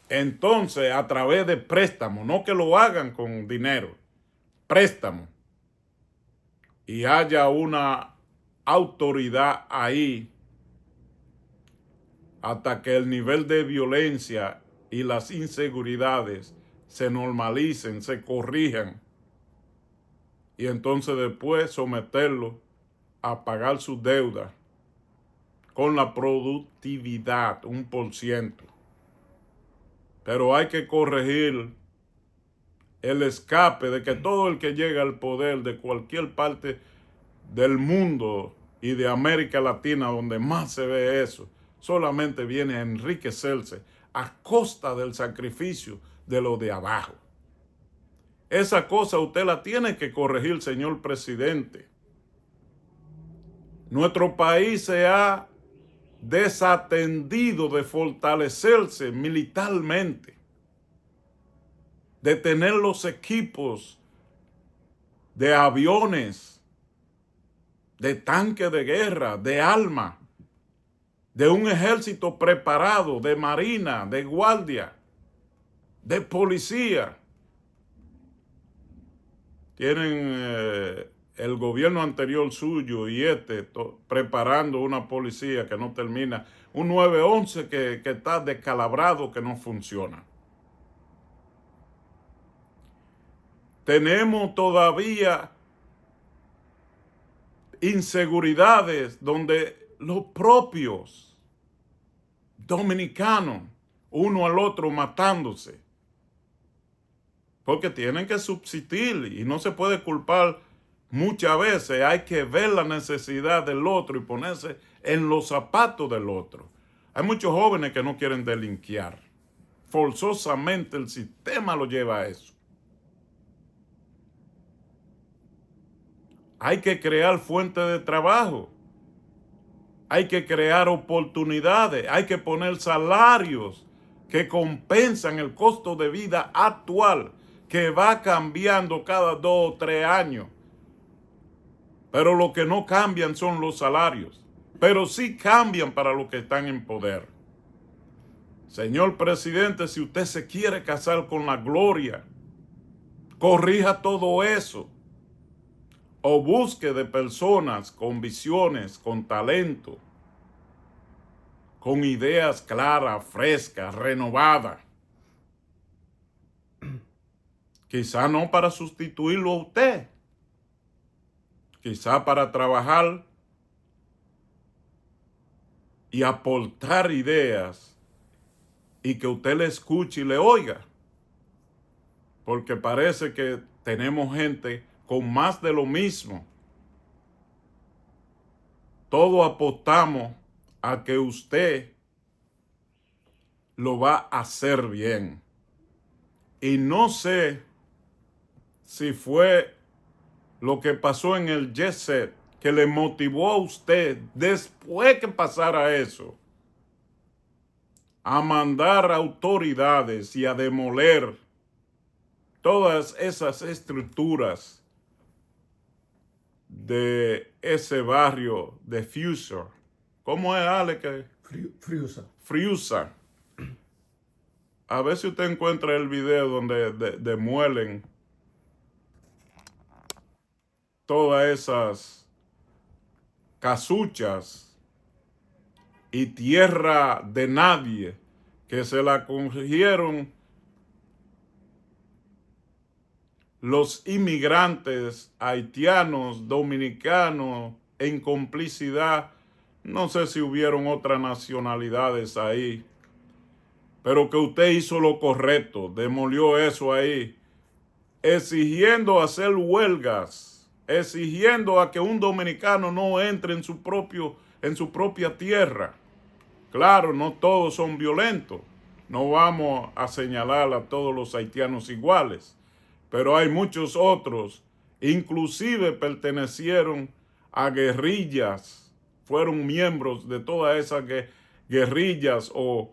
entonces a través de préstamos, no que lo hagan con dinero, préstamo, y haya una autoridad ahí hasta que el nivel de violencia y las inseguridades se normalicen, se corrijan, y entonces después someterlo a pagar sus deudas con la productividad, 1%. Pero hay que corregir el escape de que todo el que llega al poder de cualquier parte del mundo y de América Latina, donde más se ve eso, solamente viene a enriquecerse a costa del sacrificio de los de abajo. Esa cosa usted la tiene que corregir, señor presidente. Nuestro país se ha desatendido de fortalecerse militarmente, de tener los equipos de aviones, de tanques de guerra, de armas, de un ejército preparado, de marina, de guardia, de policía. Tienen el gobierno anterior suyo y preparando una policía que no termina, un 911 que está descalabrado, que no funciona. Tenemos todavía inseguridades donde los propios dominicanos, uno al otro matándose, porque tienen que subsistir y no se puede culpar muchas veces. Hay que ver la necesidad del otro y ponerse en los zapatos del otro. Hay muchos jóvenes que no quieren delinquir. Forzosamente el sistema lo lleva a eso. Hay que crear fuentes de trabajo. Hay que crear oportunidades. Hay que poner salarios que compensan el costo de vida actual, que va cambiando cada 2 o 3 años. Pero lo que no cambian son los salarios. Pero sí cambian para los que están en poder. Señor presidente, si usted se quiere casar con la gloria, corrija todo eso. O busque de personas con visiones, con talento, con ideas claras, frescas, renovadas. Quizá no para sustituirlo a usted. Quizá para trabajar y aportar ideas y que usted le escuche y le oiga. Porque parece que tenemos gente con más de lo mismo. Todos apostamos a que usted lo va a hacer bien. Y no sé si fue lo que pasó en el Jet Set que le motivó a usted, después que pasara eso, a mandar autoridades y a demoler todas esas estructuras de ese barrio de Friusa. ¿Cómo es, Ale? Friusa. A ver si usted encuentra el video donde demuelen todas esas casuchas y tierra de nadie que se la cogieron los inmigrantes haitianos, dominicanos, en complicidad. No sé si hubieron otras nacionalidades ahí, pero que usted hizo lo correcto, demolió eso ahí, exigiendo hacer huelgas, exigiendo a que un dominicano no entre en su propia tierra. Claro, no todos son violentos, no vamos a señalar a todos los haitianos iguales, pero hay muchos otros, inclusive pertenecieron a guerrillas, fueron miembros de todas esas guerrillas o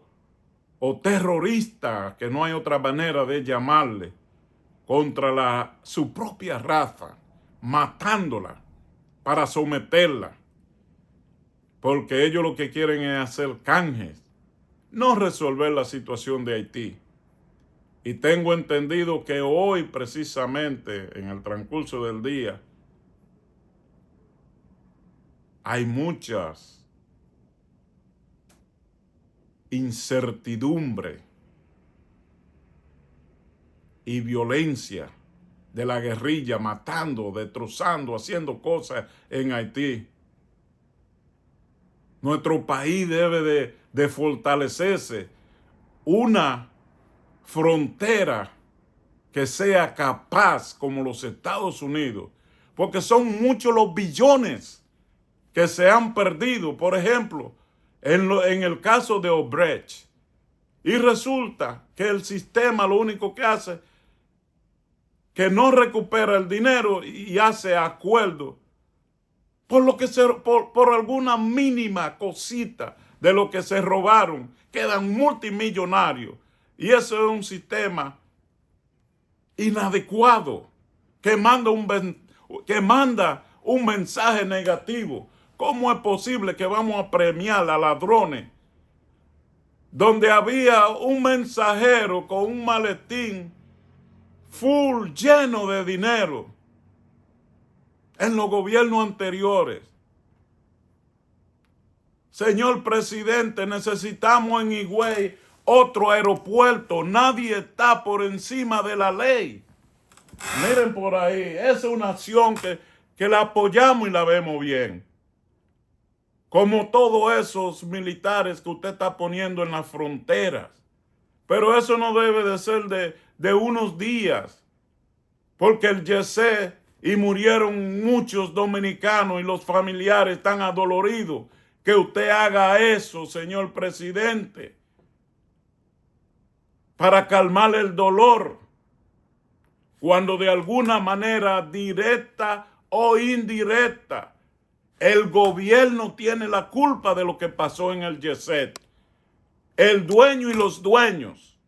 terroristas, que no hay otra manera de llamarle, contra su propia raza, matándola para someterla, porque ellos lo que quieren es hacer canjes, no resolver la situación de Haití. Y tengo entendido que hoy, precisamente, en el transcurso del día, hay muchas incertidumbre y violencia de la guerrilla, matando, destrozando, haciendo cosas en Haití. Nuestro país debe de fortalecerse. Una frontera que sea capaz como los Estados Unidos, porque son muchos los billones que se han perdido, por ejemplo, en el caso de Odebrecht. Y resulta que el sistema lo único que hace que no recupera el dinero y hace acuerdos por alguna mínima cosita de lo que se robaron, quedan multimillonarios. Y eso es un sistema inadecuado que manda un mensaje negativo. ¿Cómo es posible que vamos a premiar a ladrones donde había un mensajero con un maletín full lleno de dinero en los gobiernos anteriores? Señor presidente, necesitamos en Higüey otro aeropuerto. Nadie está por encima de la ley. Miren por ahí, esa es una acción que la apoyamos y la vemos bien. Como todos esos militares que usted está poniendo en las fronteras. Pero eso no debe de ser de unos días, porque el YC y murieron muchos dominicanos y los familiares están adoloridos. Que usted haga eso, señor presidente, para calmar el dolor, cuando de alguna manera directa o indirecta el gobierno tiene la culpa de lo que pasó en el YECET. El dueño y los dueños,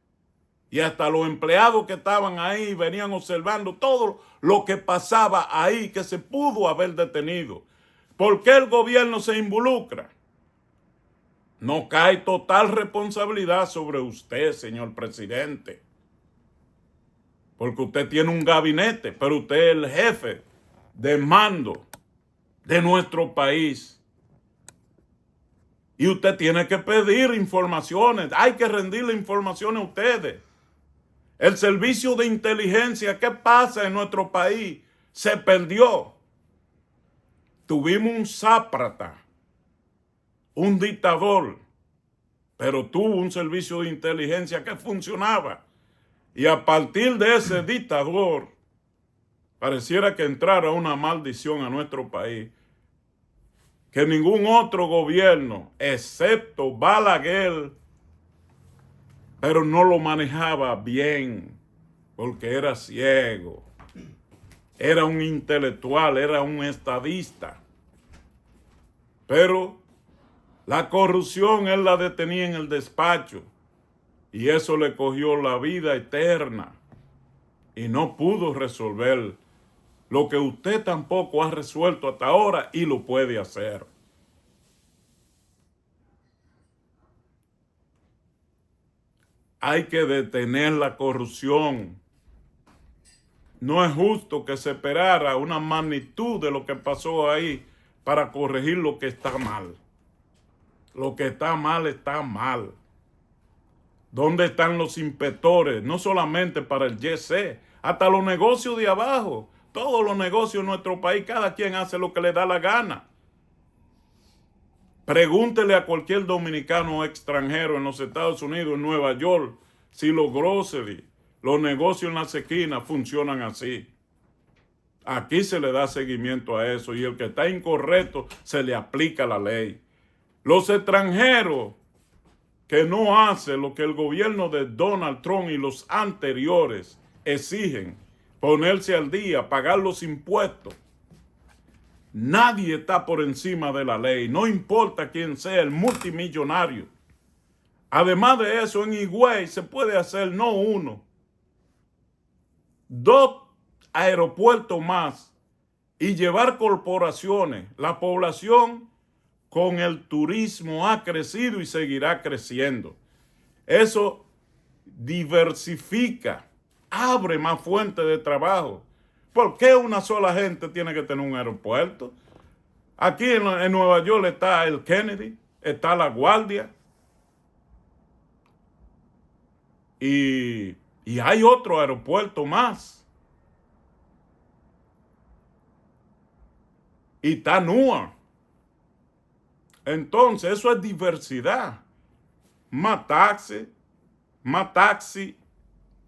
y hasta los empleados que estaban ahí, venían observando todo lo que pasaba ahí, que se pudo haber detenido. ¿Por qué el gobierno se involucra? No cae total responsabilidad sobre usted, señor presidente, porque usted tiene un gabinete, pero usted es el jefe de mando de nuestro país. Y usted tiene que pedir informaciones. Hay que rendirle informaciones a ustedes. El servicio de inteligencia, ¿qué pasa en nuestro país? Se perdió. Tuvimos un sátrapa, un dictador, pero tuvo un servicio de inteligencia que funcionaba. Y a partir de ese dictador, pareciera que entrara una maldición a nuestro país, que ningún otro gobierno, excepto Balaguer, pero no lo manejaba bien, porque era ciego, era un intelectual, era un estadista. Pero la corrupción él la detenía en el despacho, y eso le cogió la vida eterna, y no pudo resolver lo que usted tampoco ha resuelto hasta ahora y lo puede hacer. Hay que detener la corrupción. No es justo que se esperara una magnitud de lo que pasó ahí para corregir lo que está mal. Lo que está mal está mal. ¿Dónde están los inspectores? No solamente para el YC, hasta los negocios de abajo. Todos los negocios en nuestro país, cada quien hace lo que le da la gana. Pregúntele a cualquier dominicano o extranjero en los Estados Unidos, en Nueva York, si los groceries, los negocios en las esquinas funcionan así. Aquí se le da seguimiento a eso y el que está incorrecto se le aplica la ley. Los extranjeros que no hacen lo que el gobierno de Donald Trump y los anteriores exigen, ponerse al día, pagar los impuestos. Nadie está por encima de la ley, no importa quién sea el multimillonario. Además de eso, en Higüey se puede hacer no uno, 2 aeropuertos más y llevar corporaciones. La población con el turismo ha crecido y seguirá creciendo. Eso diversifica, abre más fuentes de trabajo. ¿Por qué una sola gente tiene que tener un aeropuerto? Aquí en Nueva York está el Kennedy, está La Guardia. Y hay otro aeropuerto más. Y está Newark. Entonces, eso es diversidad. Más taxi,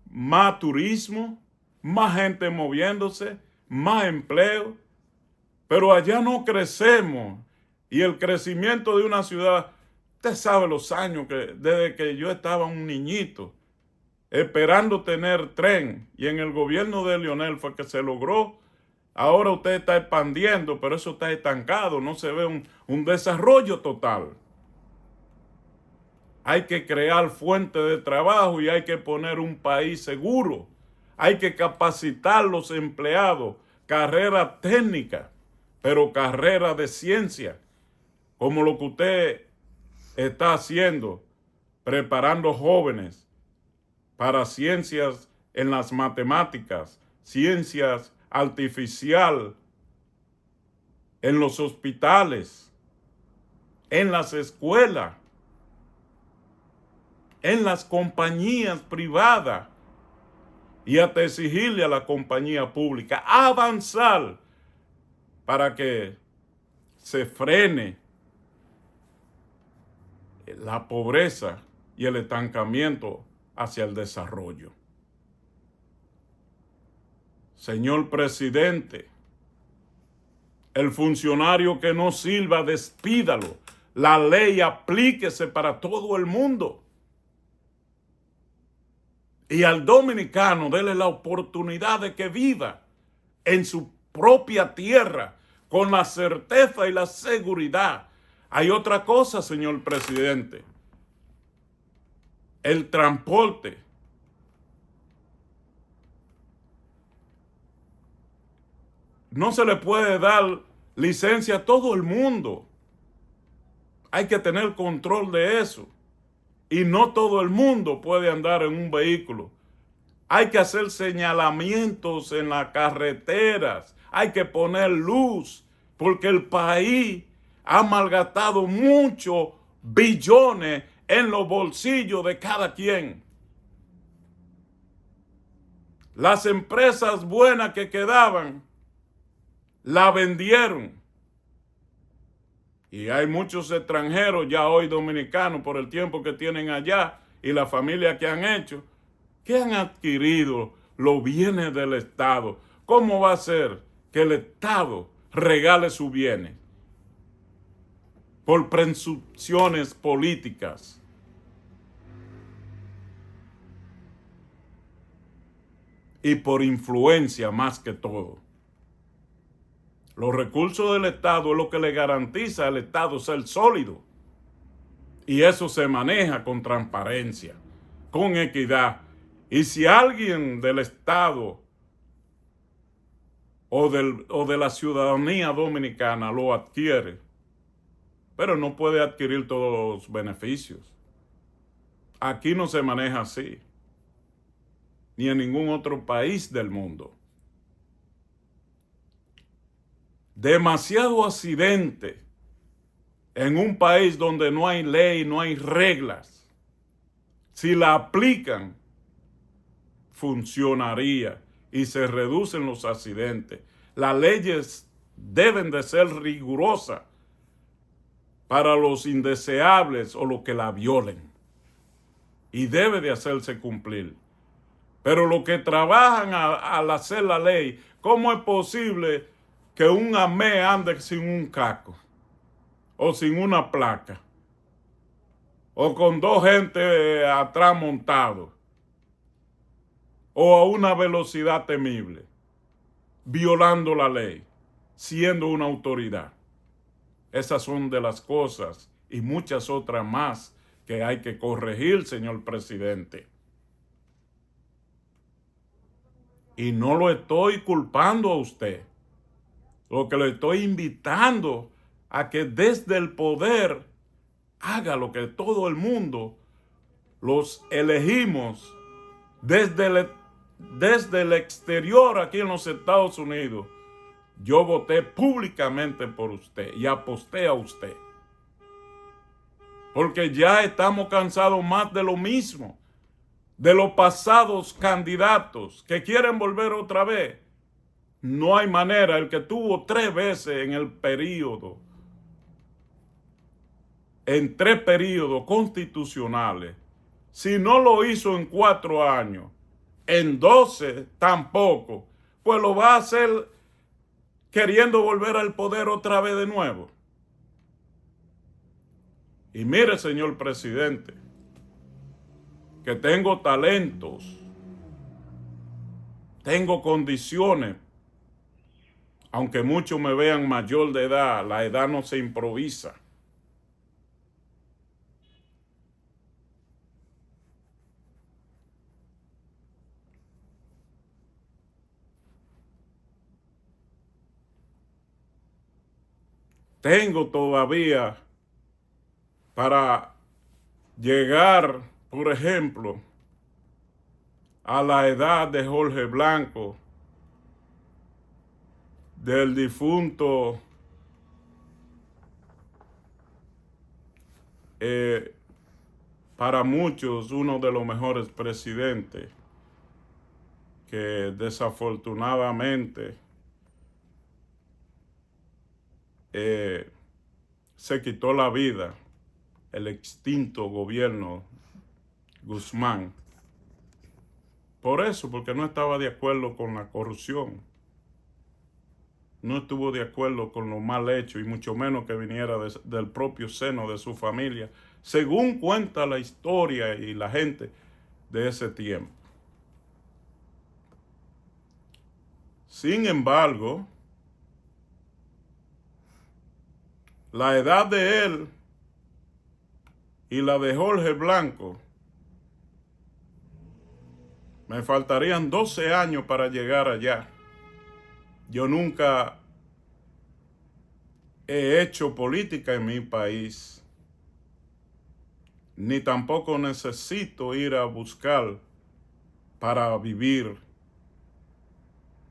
más turismo, más gente moviéndose, más empleo. Pero allá no crecemos. Y el crecimiento de una ciudad, usted sabe los años desde que yo estaba un niñito, esperando tener tren. Y en el gobierno de Leonel fue que se logró. Ahora usted está expandiendo, pero eso está estancado. No se ve un desarrollo total. Hay que crear fuentes de trabajo y hay que poner un país seguro. Hay que capacitar los empleados, carreras técnicas, pero carreras de ciencia, como lo que usted está haciendo, preparando jóvenes para ciencias en las matemáticas, ciencias artificial, en los hospitales, en las escuelas, en las compañías privadas y hasta exigirle a la compañía pública avanzar para que se frene la pobreza y el estancamiento hacia el desarrollo. Señor presidente, el funcionario que no sirva, despídalo. La ley aplíquese para todo el mundo. Y al dominicano dele la oportunidad de que viva en su propia tierra con la certeza y la seguridad. Hay otra cosa, señor presidente. El transporte. No se le puede dar licencia a todo el mundo. Hay que tener control de eso. Y no todo el mundo puede andar en un vehículo. Hay que hacer señalamientos en las carreteras. Hay que poner luz. Porque el país ha malgastado muchos billones en los bolsillos de cada quien. Las empresas buenas que quedaban, la vendieron. Y hay muchos extranjeros ya hoy dominicanos por el tiempo que tienen allá y la familia que han hecho, que han adquirido los bienes del Estado. ¿Cómo va a ser que el Estado regale sus bienes? Por presunciones políticas. Y por influencia más que todo. Los recursos del Estado es lo que le garantiza al Estado ser sólido. Y eso se maneja con transparencia, con equidad. Y si alguien del Estado o de la ciudadanía dominicana lo adquiere, pero no puede adquirir todos los beneficios. Aquí no se maneja así, ni en ningún otro país del mundo. Demasiado accidente en un país donde no hay ley, no hay reglas. Si la aplican, funcionaría y se reducen los accidentes. Las leyes deben de ser rigurosas para los indeseables o los que la violen. Y debe de hacerse cumplir. Pero los que trabajan al hacer la ley, ¿cómo es posible que un AME ande sin un casco o sin una placa o con dos gente atrás montados o a una velocidad temible, violando la ley, siendo una autoridad? Esas son de las cosas y muchas otras más que hay que corregir, señor presidente. Y no lo estoy culpando a usted. Lo que le estoy invitando a que desde el poder haga lo que todo el mundo los elegimos desde el exterior aquí en los Estados Unidos. Yo voté públicamente por usted y aposté a usted. Porque ya estamos cansados más de lo mismo, de los pasados candidatos que quieren volver otra vez. No hay manera. El que tuvo 3 veces en el periodo, en 3 periodos constitucionales, si no lo hizo en 4 años, en 12 tampoco, pues lo va a hacer queriendo volver al poder otra vez de nuevo. Y mire, señor presidente, que tengo talentos, tengo condiciones, aunque muchos me vean mayor de edad, la edad no se improvisa. Tengo todavía para llegar, por ejemplo, a la edad de Jorge Blanco, del difunto para muchos uno de los mejores presidentes que desafortunadamente se quitó la vida, el extinto gobierno Guzmán. Por eso, porque no estaba de acuerdo con la corrupción. No estuvo de acuerdo con lo mal hecho y mucho menos que viniera del propio seno de su familia, según cuenta la historia y la gente de ese tiempo. Sin embargo, la edad de él y la de Jorge Blanco, me faltarían 12 años para llegar allá. Yo nunca he hecho política en mi país, ni tampoco necesito ir a buscar para vivir,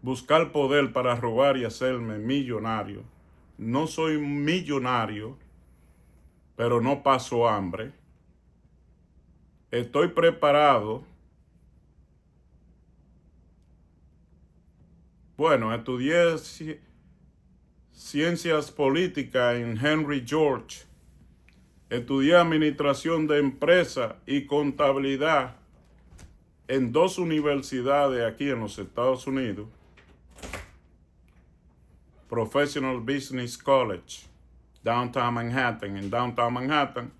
buscar poder para robar y hacerme millonario. No soy millonario, pero no paso hambre. Estoy preparado. Bueno, estudié ciencias políticas en Henry George. Estudié administración de empresas y contabilidad en 2 universidades aquí en los Estados Unidos. Professional Business College, Downtown Manhattan,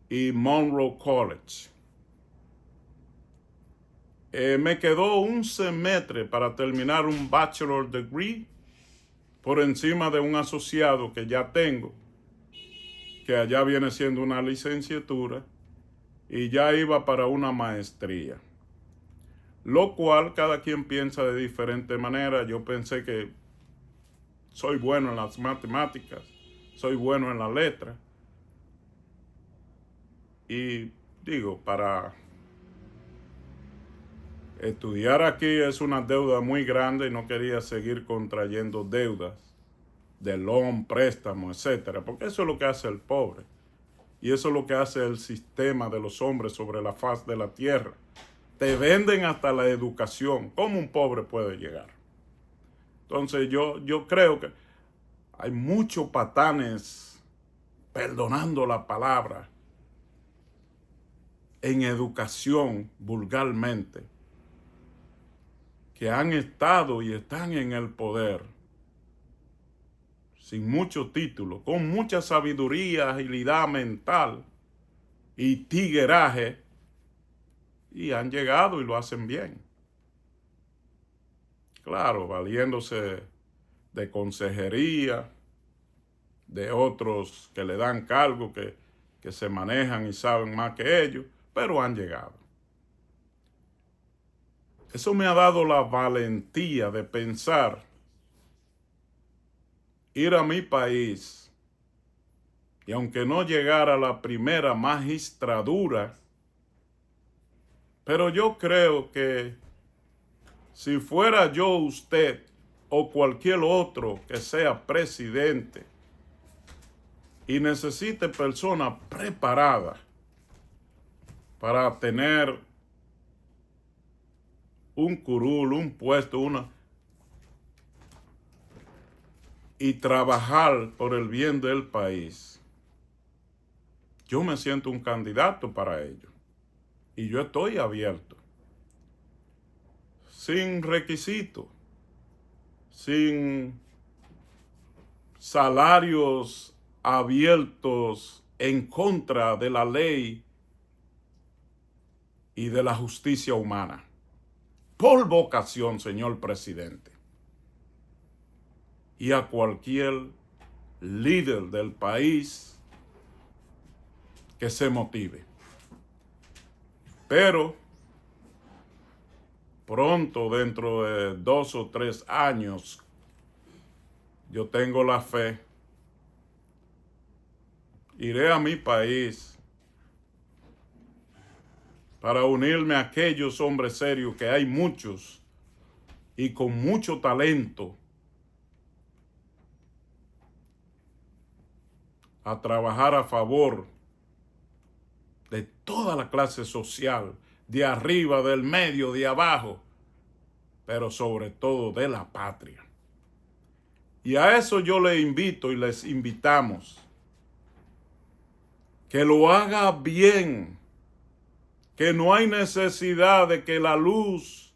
y Monroe College. Me quedó un semestre para terminar un bachelor degree por encima de un asociado que ya tengo, que allá viene siendo una licenciatura, y ya iba para una maestría. Lo cual cada quien piensa de diferente manera. Yo pensé que soy bueno en las matemáticas, soy bueno en la letra. Y digo, para estudiar aquí es una deuda muy grande y no quería seguir contrayendo deudas de loan, préstamo, etcétera, porque eso es lo que hace el pobre. Y eso es lo que hace el sistema de los hombres sobre la faz de la tierra. Te venden hasta la educación. ¿Cómo un pobre puede llegar? Entonces yo creo que hay muchos patanes, perdonando la palabra, en educación vulgarmente, que han estado y están en el poder sin mucho título, con mucha sabiduría, agilidad mental y tigueraje, y han llegado y lo hacen bien. Claro, valiéndose de consejería, de otros que le dan cargo, que se manejan y saben más que ellos, pero han llegado. Eso me ha dado la valentía de pensar ir a mi país y aunque no llegara a la primera magistradura, pero yo creo que si fuera yo, usted o cualquier otro que sea presidente y necesite personas preparadas para tener un curul, un puesto, y trabajar por el bien del país, yo me siento un candidato para ello. Y yo estoy abierto. sin requisitos, sin salarios abiertos en contra de la ley y de la justicia humana. Por vocación, señor presidente, y a cualquier líder del país que se motive. Pero pronto, dentro de 2 o 3 años, yo tengo la fe, iré a mi país para unirme a aquellos hombres serios, que hay muchos y con mucho talento, a trabajar a favor de toda la clase social, de arriba, del medio, de abajo, pero sobre todo de la patria. Y a eso yo le invito y les invitamos, que lo haga bien, que no hay necesidad de que la luz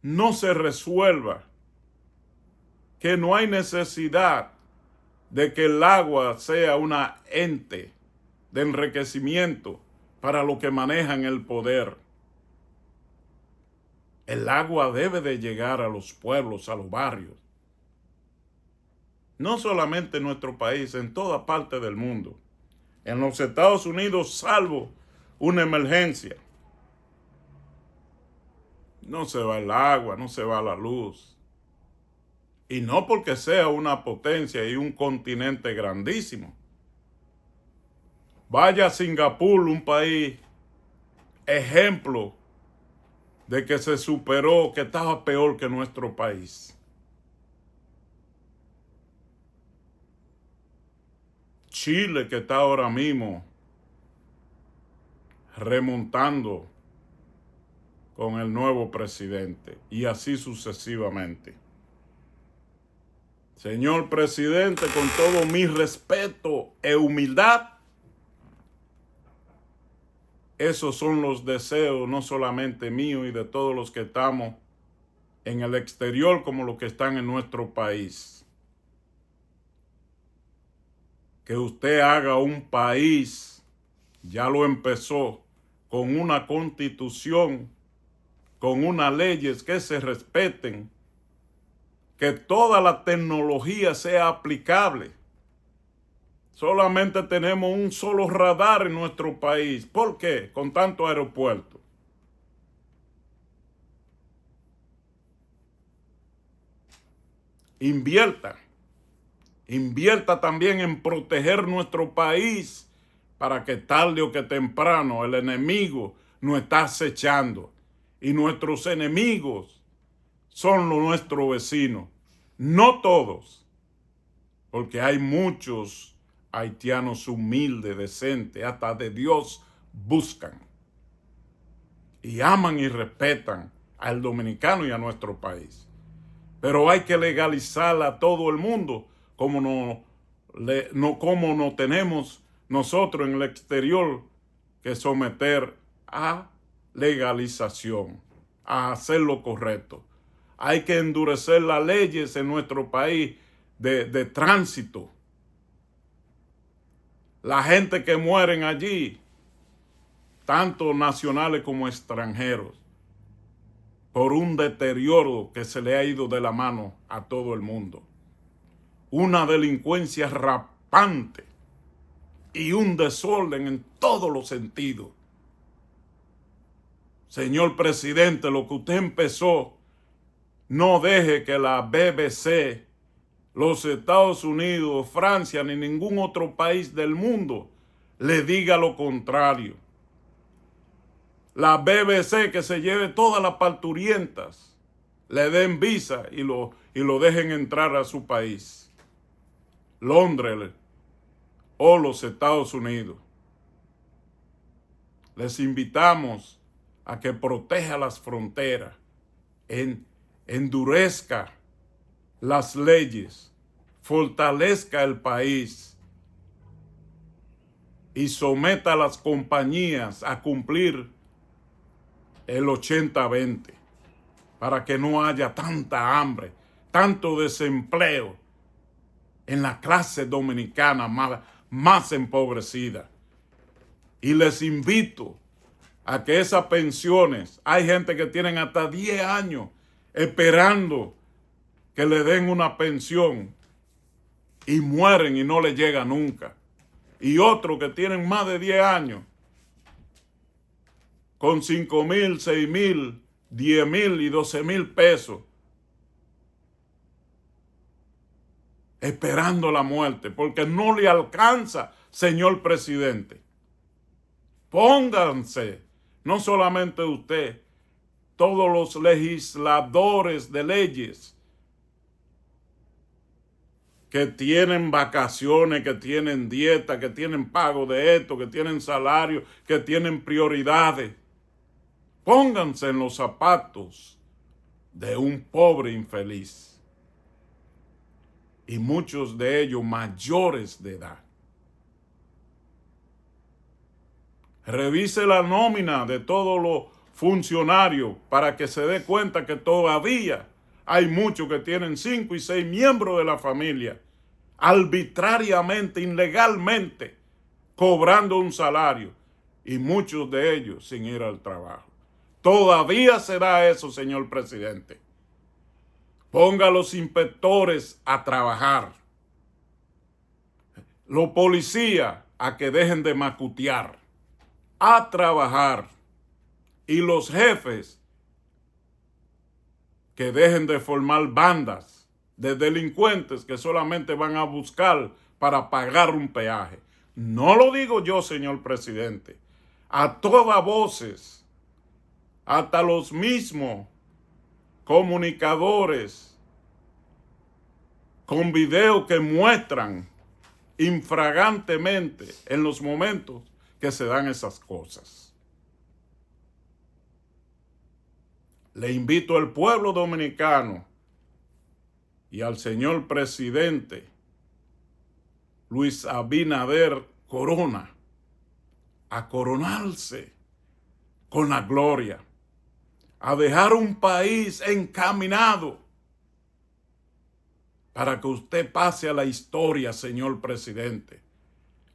no se resuelva, que no hay necesidad de que el agua sea una ente de enriquecimiento para los que manejan el poder. El agua debe de llegar a los pueblos, a los barrios. No solamente en nuestro país, en toda parte del mundo. En los Estados Unidos, salvo una emergencia, no se va el agua, no se va la luz. Y no porque sea una potencia y un continente grandísimo. Vaya a Singapur, un país ejemplo de que se superó, que estaba peor que nuestro país. Chile, que está ahora mismo remontando con el nuevo presidente, y así sucesivamente. Señor presidente, con todo mi respeto e humildad, esos son los deseos, no solamente míos y de todos los que estamos en el exterior, como los que están en nuestro país. Que usted haga un país, ya lo empezó, con una constitución, con unas leyes que se respeten, que toda la tecnología sea aplicable. Solamente tenemos un solo radar en nuestro país. ¿Por qué? Con tanto aeropuerto. Invierta. Invierta también en proteger nuestro país, para que tarde o que temprano el enemigo nos está acechando. Y nuestros enemigos son nuestros vecinos. No todos, porque hay muchos haitianos humildes, decentes, hasta de Dios buscan. Y aman y respetan al dominicano y a nuestro país. Pero hay que legalizar a todo el mundo, como no tenemos nosotros en el exterior que someter a legalización, a hacer lo correcto. Hay que endurecer las leyes en nuestro país de tránsito. La gente que mueren allí, tanto nacionales como extranjeros, por un deterioro que se le ha ido de la mano a todo el mundo. Una delincuencia rampante y un desorden en todos los sentidos. Señor presidente, lo que usted empezó, no deje que la BBC, los Estados Unidos, Francia, ni ningún otro país del mundo le diga lo contrario. La BBC, que se lleve todas las parturientas, le den visa y lo dejen entrar a su país. Londres o los Estados Unidos. Les invitamos a que proteja las fronteras, endurezca las leyes, fortalezca el país y someta a las compañías a cumplir el 80-20. para que no haya tanta hambre, tanto desempleo en la clase dominicana más empobrecida. Y les invito a que esas pensiones, hay gente que tienen hasta 10 años esperando que le den una pensión y mueren y no le llega nunca. Y otros que tienen más de 10 años con 5,000, 6,000, 10,000 y 12,000 pesos esperando la muerte, porque no le alcanza, señor presidente. Pónganse, no solamente usted, todos los legisladores de leyes que tienen vacaciones, que tienen dieta, que tienen pago de esto, que tienen salario, que tienen prioridades. Pónganse en los zapatos de un pobre infeliz. Y muchos de ellos mayores de edad. Revise la nómina de todos los funcionarios para que se dé cuenta que todavía hay muchos que tienen 5 y 6 miembros de la familia arbitrariamente, ilegalmente, cobrando un salario y muchos de ellos sin ir al trabajo. Todavía será eso, señor presidente. Ponga a los inspectores a trabajar. Los policías a que dejen de macutear. A trabajar. Y los jefes que dejen de formar bandas de delincuentes que solamente van a buscar para pagar un peaje. No lo digo yo, señor presidente. A todas voces, hasta los mismos comunicadores con videos que muestran infragantemente en los momentos que se dan esas cosas. Le invito al pueblo dominicano y al señor presidente Luis Abinader Corona a coronarse con la gloria, a dejar un país encaminado para que usted pase a la historia, señor presidente.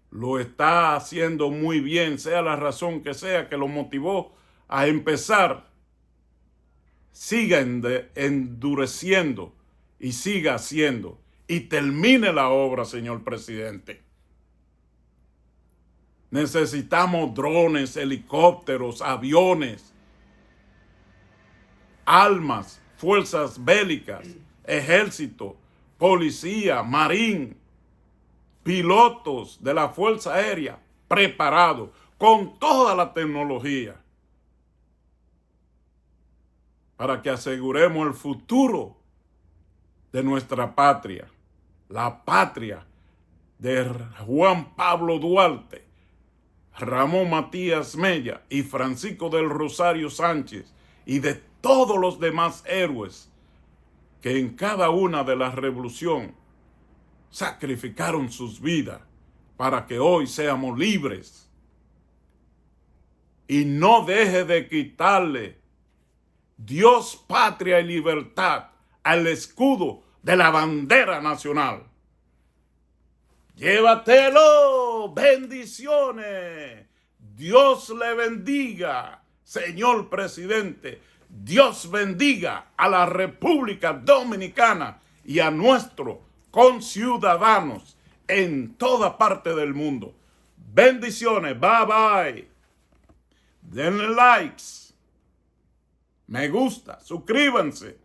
Lo está haciendo muy bien, sea la razón que sea que lo motivó a empezar. Siga endureciendo y siga haciendo y termine la obra, señor presidente. Necesitamos drones, helicópteros, aviones, armas, fuerzas bélicas, ejército, policía, marín, pilotos de la Fuerza Aérea preparados con toda la tecnología para que aseguremos el futuro de nuestra patria, la patria de Juan Pablo Duarte, Ramón Matías Mella y Francisco del Rosario Sánchez y de todos los demás héroes que en cada una de las revoluciones sacrificaron sus vidas para que hoy seamos libres. Y no deje de quitarle Dios, patria y libertad al escudo de la bandera nacional. Llévatelo, bendiciones. Dios le bendiga, señor presidente. Dios bendiga a la República Dominicana y a nuestros conciudadanos en toda parte del mundo. Bendiciones, bye bye. Denle likes, me gusta, suscríbanse